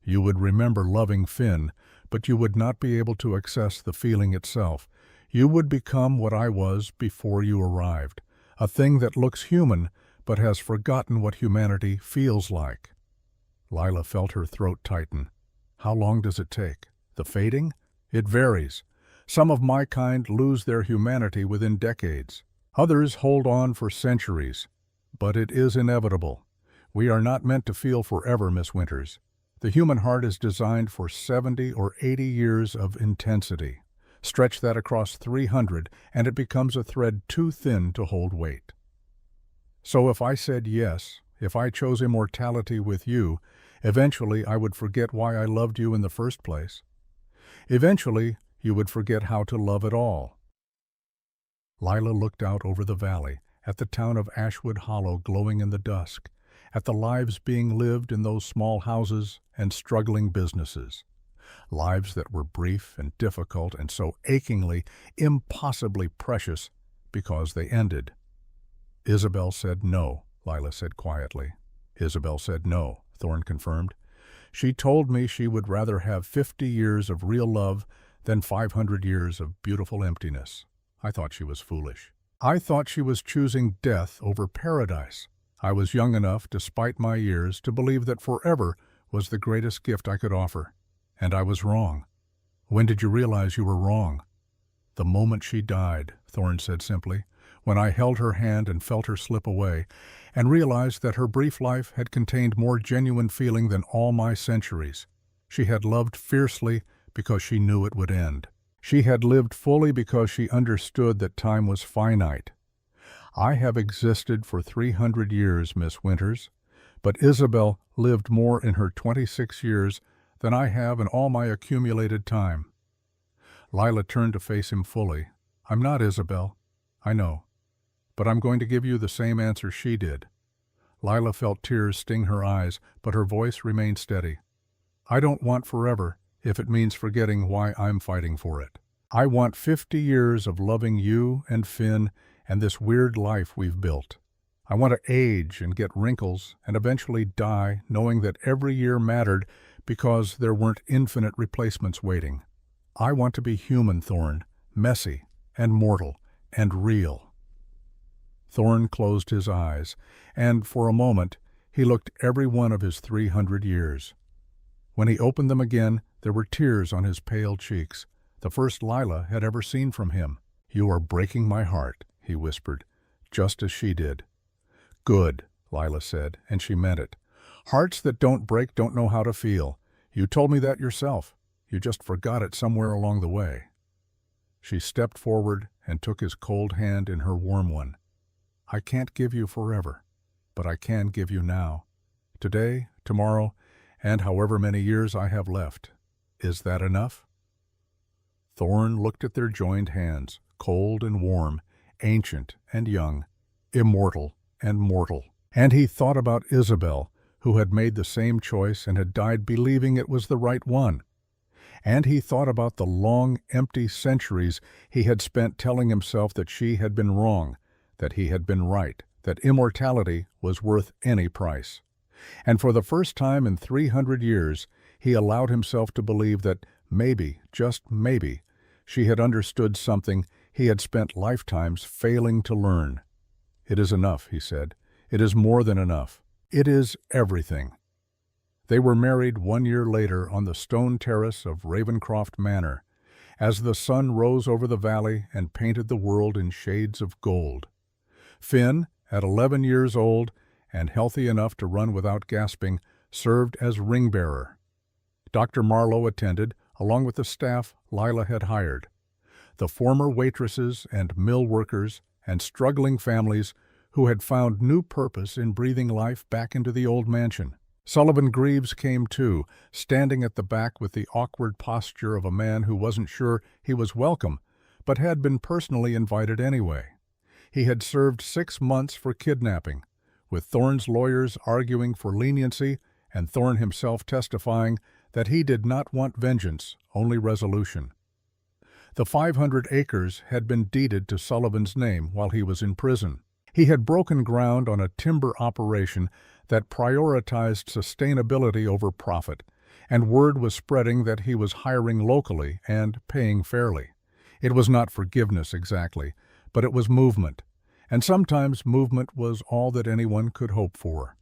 You would remember loving Finn, but you would not be able to access the feeling itself. You would become what I was before you arrived, a thing that looks human, but has forgotten what humanity feels like." Lila felt her throat tighten. "How long does it take? The fading? It varies. Some of my kind lose their humanity within decades. Others hold on for centuries. But it is inevitable. We are not meant to feel forever, Miss Winters. The human heart is designed for 70 or 80 years of intensity. Stretch that across 300, and it becomes a thread too thin to hold weight. So if I said yes, if I chose immortality with you, eventually I would forget why I loved you in the first place. Eventually, you would forget how to love at all." Lila looked out over the valley, at the town of Ashwood Hollow glowing in the dusk, at the lives being lived in those small houses and struggling businesses. Lives that were brief and difficult and so achingly, impossibly precious because they ended. "Isabel said no," Lila said quietly. "Isabel said no," Thorne confirmed. "She told me she would rather have 50 years of real love than 500 years of beautiful emptiness. I thought she was foolish. I thought she was choosing death over paradise. I was young enough, despite my years, to believe that forever was the greatest gift I could offer. And I was wrong. When did you realize you were wrong? The moment she died, Thorne said simply, when I held her hand and felt her slip away, and realized that her brief life had contained more genuine feeling than all my centuries. She had loved fiercely because she knew it would end. She had lived fully because she understood that time was finite. I have existed for 300 years, Miss Winters, but Isabel lived more in her 26 years than I have in all my accumulated time. Lila turned to face him fully. I'm not Isabel. I know. But I'm going to give you the same answer she did. Lila felt tears sting her eyes, but her voice remained steady. I don't want forever, if it means forgetting why I'm fighting for it. I want 50 years of loving you and Finn and this weird life we've built. I want to age and get wrinkles and eventually die knowing that every year mattered because there weren't infinite replacements waiting. I want to be human, Thorne, messy and mortal and real. Thorne closed his eyes, and for a moment he looked every one of his 300 years. When he opened them again, there were tears on his pale cheeks, the first Lila had ever seen from him. You are breaking my heart, he whispered, just as she did. Good, Lila said, and she meant it. Hearts that don't break don't know how to feel. You told me that yourself. You just forgot it somewhere along the way. She stepped forward and took his cold hand in her warm one. I can't give you forever, but I can give you now. Today, tomorrow, and however many years I have left. Is that enough? Thorne looked at their joined hands, cold and warm, ancient and young, immortal and mortal. And he thought about Isabel, who had made the same choice and had died believing it was the right one. And he thought about the long, empty centuries he had spent telling himself that she had been wrong, that he had been right, that immortality was worth any price. And for the first time in 300 years, he allowed himself to believe that maybe, just maybe, she had understood something he had spent lifetimes failing to learn. It is enough, he said. It is more than enough. It is everything. They were married 1 year later on the stone terrace of Ravencroft Manor, as the sun rose over the valley and painted the world in shades of gold. Finn, at 11 years old and healthy enough to run without gasping, served as ring-bearer. Dr. Marlowe attended, along with the staff Lila had hired. The former waitresses and mill workers and struggling families who had found new purpose in breathing life back into the old mansion. Sullivan Greaves came too, standing at the back with the awkward posture of a man who wasn't sure he was welcome, but had been personally invited anyway. He had served 6 months for kidnapping, with Thorne's lawyers arguing for leniency and Thorne himself testifying that he did not want vengeance, only resolution. The 500 acres had been deeded to Sullivan's name while he was in prison. He had broken ground on a timber operation that prioritized sustainability over profit, and word was spreading that he was hiring locally and paying fairly. It was not forgiveness exactly, but it was movement, and sometimes movement was all that anyone could hope for.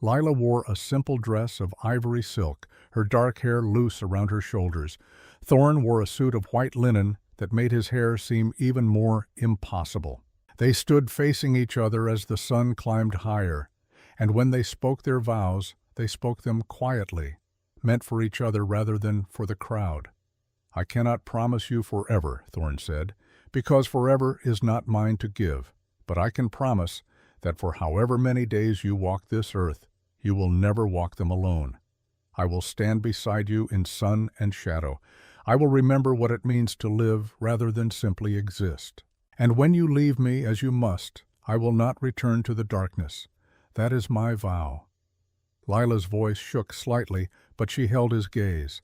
Lila wore a simple dress of ivory silk, her dark hair loose around her shoulders. Thorne wore a suit of white linen that made his hair seem even more impossible. They stood facing each other as the sun climbed higher, and when they spoke their vows, they spoke them quietly, meant for each other rather than for the crowd. I cannot promise you forever, Thorne said, because forever is not mine to give, but I can promise that for however many days you walk this earth, you will never walk them alone. I will stand beside you in sun and shadow. I will remember what it means to live rather than simply exist. And when you leave me as you must, I will not return to the darkness. That is my vow. Lila's voice shook slightly, but she held his gaze.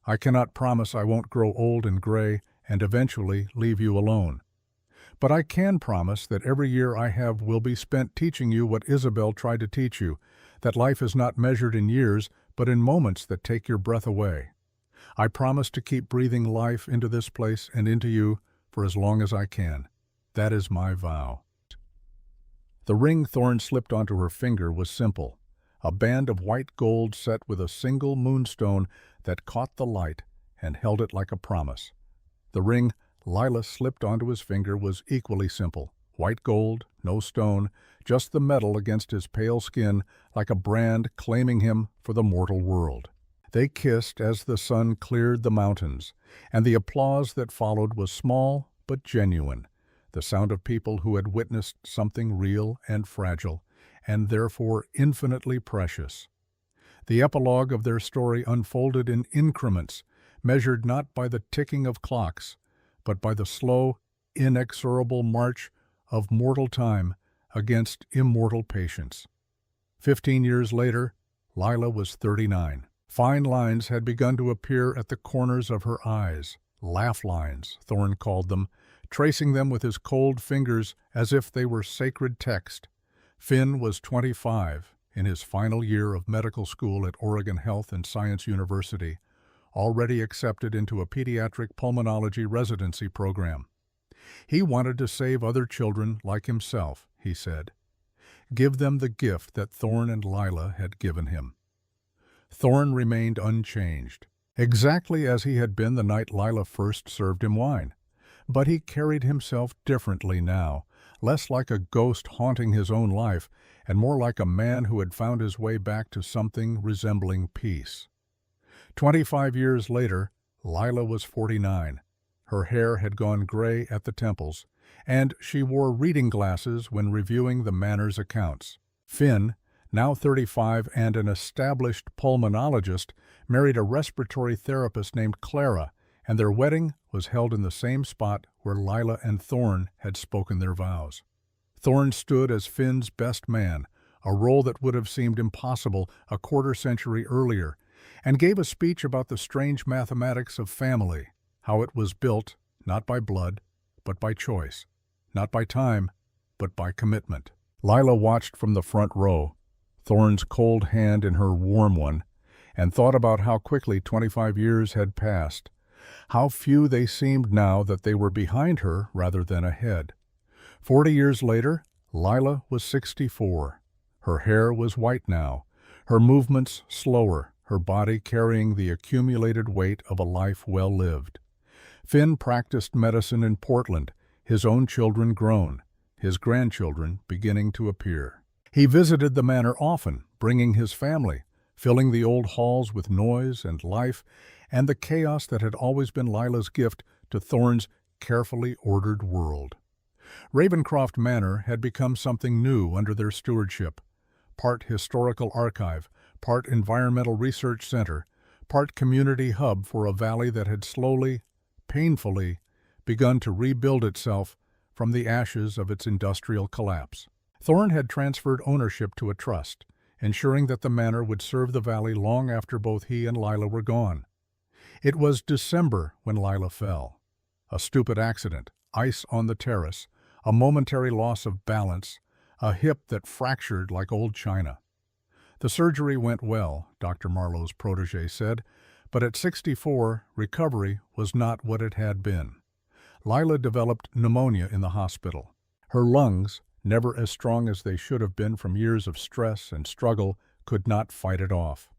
I cannot promise I won't grow old and gray and eventually leave you alone. But I can promise that every year I have will be spent teaching you what Isabel tried to teach you, that life is not measured in years, but in moments that take your breath away. I promise to keep breathing life into this place and into you for as long as I can. That is my vow. The ring Thorne slipped onto her finger was simple, a band of white gold set with a single moonstone that caught the light and held it like a promise. The ring Lila slipped onto his finger was equally simple. White gold, no stone, just the metal against his pale skin like a brand claiming him for the mortal world. They kissed as the sun cleared the mountains, and the applause that followed was small but genuine, the sound of people who had witnessed something real and fragile, and therefore infinitely precious. The epilogue of their story unfolded in increments, measured not by the ticking of clocks, but by the slow, inexorable march of mortal time against immortal patience. 15 years later, Lila was 39. Fine lines had begun to appear at the corners of her eyes. Laugh lines, Thorne called them, tracing them with his cold fingers as if they were sacred text. Finn was 25, in his final year of medical school at Oregon Health and Science University, already accepted into a pediatric pulmonology residency program. He wanted to save other children like himself, he said. Give them the gift that Thorne and Lila had given him. Thorne remained unchanged, exactly as he had been the night Lila first served him wine. But he carried himself differently now, less like a ghost haunting his own life, and more like a man who had found his way back to something resembling peace. 25 years later, Lila was 49. Her hair had gone gray at the temples, and she wore reading glasses when reviewing the manor's accounts. Finn, now 35 and an established pulmonologist, married a respiratory therapist named Clara, and their wedding was held in the same spot where Lila and Thorne had spoken their vows. Thorne stood as Finn's best man, a role that would have seemed impossible a quarter-century earlier, and gave a speech about the strange mathematics of family, how it was built not by blood, but by choice, not by time, but by commitment. Lila watched from the front row, Thorne's cold hand in her warm one, and thought about how quickly 25 years had passed, how few they seemed now that they were behind her rather than ahead. 40 years later, Lila was 64. Her hair was white now, her movements slower, her body carrying the accumulated weight of a life well lived. Finn practiced medicine in Portland, his own children grown, his grandchildren beginning to appear. He visited the manor often, bringing his family, filling the old halls with noise and life and the chaos that had always been Lila's gift to Thorne's carefully ordered world. Ravencroft Manor had become something new under their stewardship, part historical archive, part environmental research center, part community hub for a valley that had slowly, painfully, begun to rebuild itself from the ashes of its industrial collapse. Thorne had transferred ownership to a trust, ensuring that the manor would serve the valley long after both he and Lila were gone. It was December when Lila fell. A stupid accident, ice on the terrace, a momentary loss of balance, a hip that fractured like old china. The surgery went well, Dr. Marlowe's protege said, but at 64, recovery was not what it had been. Lila developed pneumonia in the hospital. Her lungs, never as strong as they should have been from years of stress and struggle, could not fight it off.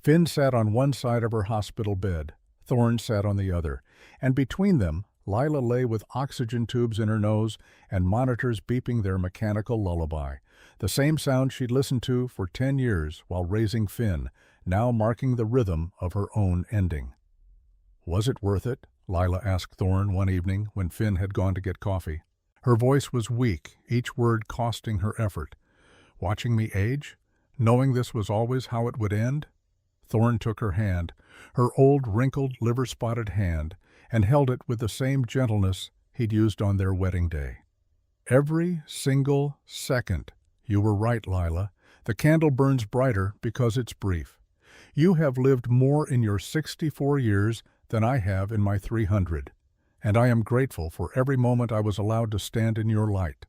Finn sat on one side of her hospital bed, Thorne sat on the other, and between them, Lila lay with oxygen tubes in her nose and monitors beeping their mechanical lullaby, the same sound she'd listened to for 10 years while raising Finn, now marking the rhythm of her own ending. "Was it worth it?" Lila asked Thorne one evening when Finn had gone to get coffee. Her voice was weak, each word costing her effort. "Watching me age? Knowing this was always how it would end?" Thorne took her hand, her old wrinkled, liver-spotted hand, and held it with the same gentleness he'd used on their wedding day. "Every single second. You were right, Lila. The candle burns brighter because it's brief. You have lived more in your 64 years than I have in my 300, and I am grateful for every moment I was allowed to stand in your light."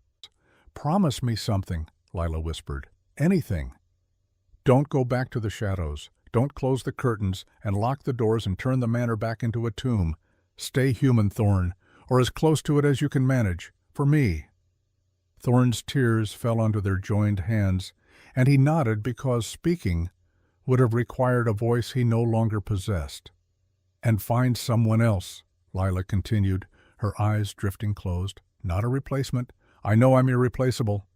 "Promise me something," Lila whispered. "Anything. Don't go back to the shadows. Don't close the curtains and lock the doors and turn the manor back into a tomb. Stay human, Thorne, or as close to it as you can manage, for me." Thorne's tears fell onto their joined hands, and he nodded because speaking would have required a voice he no longer possessed. "And find someone else," Lila continued, her eyes drifting closed. "Not a replacement. I know I'm irreplaceable."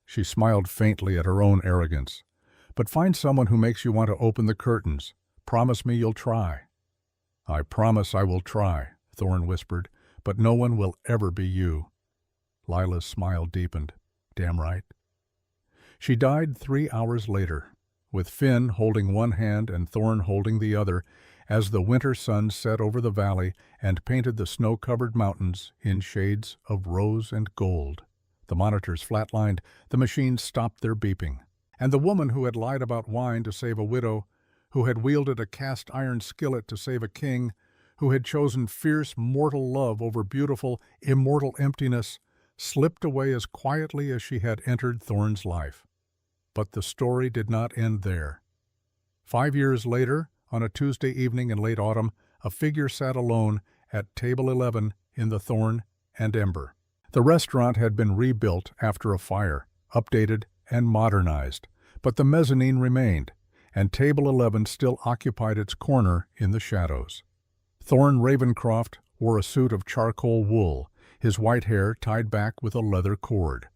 She smiled faintly at her own arrogance. "But find someone who makes you want to open the curtains. Promise me you'll try." "I promise I will try," Thorne whispered, "but no one will ever be you." Lila's smile deepened. "Damn right." She died 3 hours later, with Finn holding one hand and Thorne holding the other, as the winter sun set over the valley and painted the snow-covered mountains in shades of rose and gold. The monitors flatlined, the machines stopped their beeping. And the woman who had lied about wine to save a widow, who had wielded a cast-iron skillet to save a king, who had chosen fierce mortal love over beautiful, immortal emptiness, slipped away as quietly as she had entered Thorne's life. But the story did not end there. 5 years later, on a Tuesday evening in late autumn, a figure sat alone at table 11 in the Thorn and Ember. The restaurant had been rebuilt after a fire, updated and modernized, but the mezzanine remained, and table 11 still occupied its corner in the shadows. Thorne Ravencroft wore a suit of charcoal wool, his white hair tied back with a leather cord.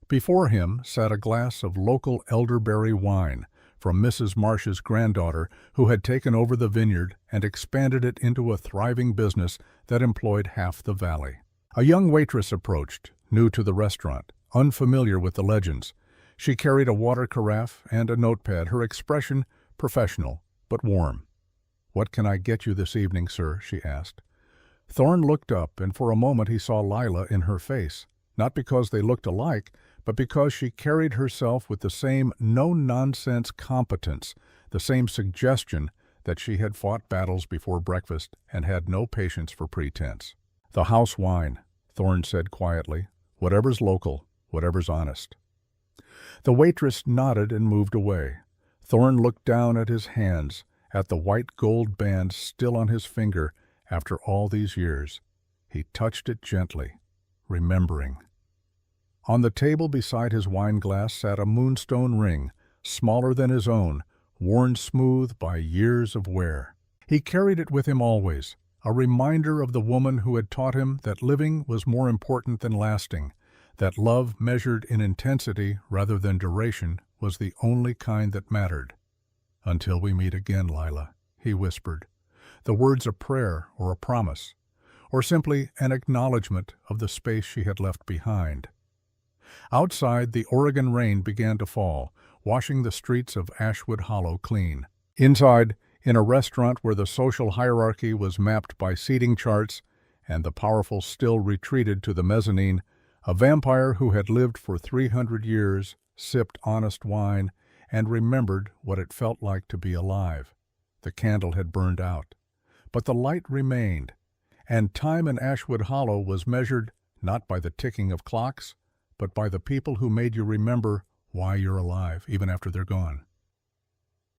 Before him sat a glass of local elderberry wine from Mrs. Marsh's granddaughter, who had taken over the vineyard and expanded it into a thriving business that employed half the valley. A young waitress approached, new to the restaurant, unfamiliar with the legends. She carried a water carafe and a notepad, her expression professional but warm. "What can I get you this evening, sir?" she asked. Thorne looked up, and for a moment he saw Lila in her face, not because they looked alike, but because she carried herself with the same no-nonsense competence, the same suggestion that she had fought battles before breakfast and had no patience for pretense. "The house wine," Thorne said quietly. "Whatever's local, whatever's honest." The waitress nodded and moved away. Thorne looked down at his hands, at the white gold band still on his finger after all these years. He touched it gently, remembering. On the table beside his wine glass sat a moonstone ring, smaller than his own, worn smooth by years of wear. He carried it with him always, a reminder of the woman who had taught him that living was more important than lasting, that love measured in intensity rather than duration was the only kind that mattered. "Until we meet again, Lila," he whispered, the words a prayer or a promise, or simply an acknowledgement of the space she had left behind. Outside, the Oregon rain began to fall, washing the streets of Ashwood Hollow clean. Inside, in a restaurant where the social hierarchy was mapped by seating charts and the powerful still retreated to the mezzanine, a vampire who had lived for 300 years sipped honest wine and remembered what it felt like to be alive. The candle had burned out, but the light remained, and time in Ashwood Hollow was measured not by the ticking of clocks, but by the people who made you remember why you're alive, even after they're gone.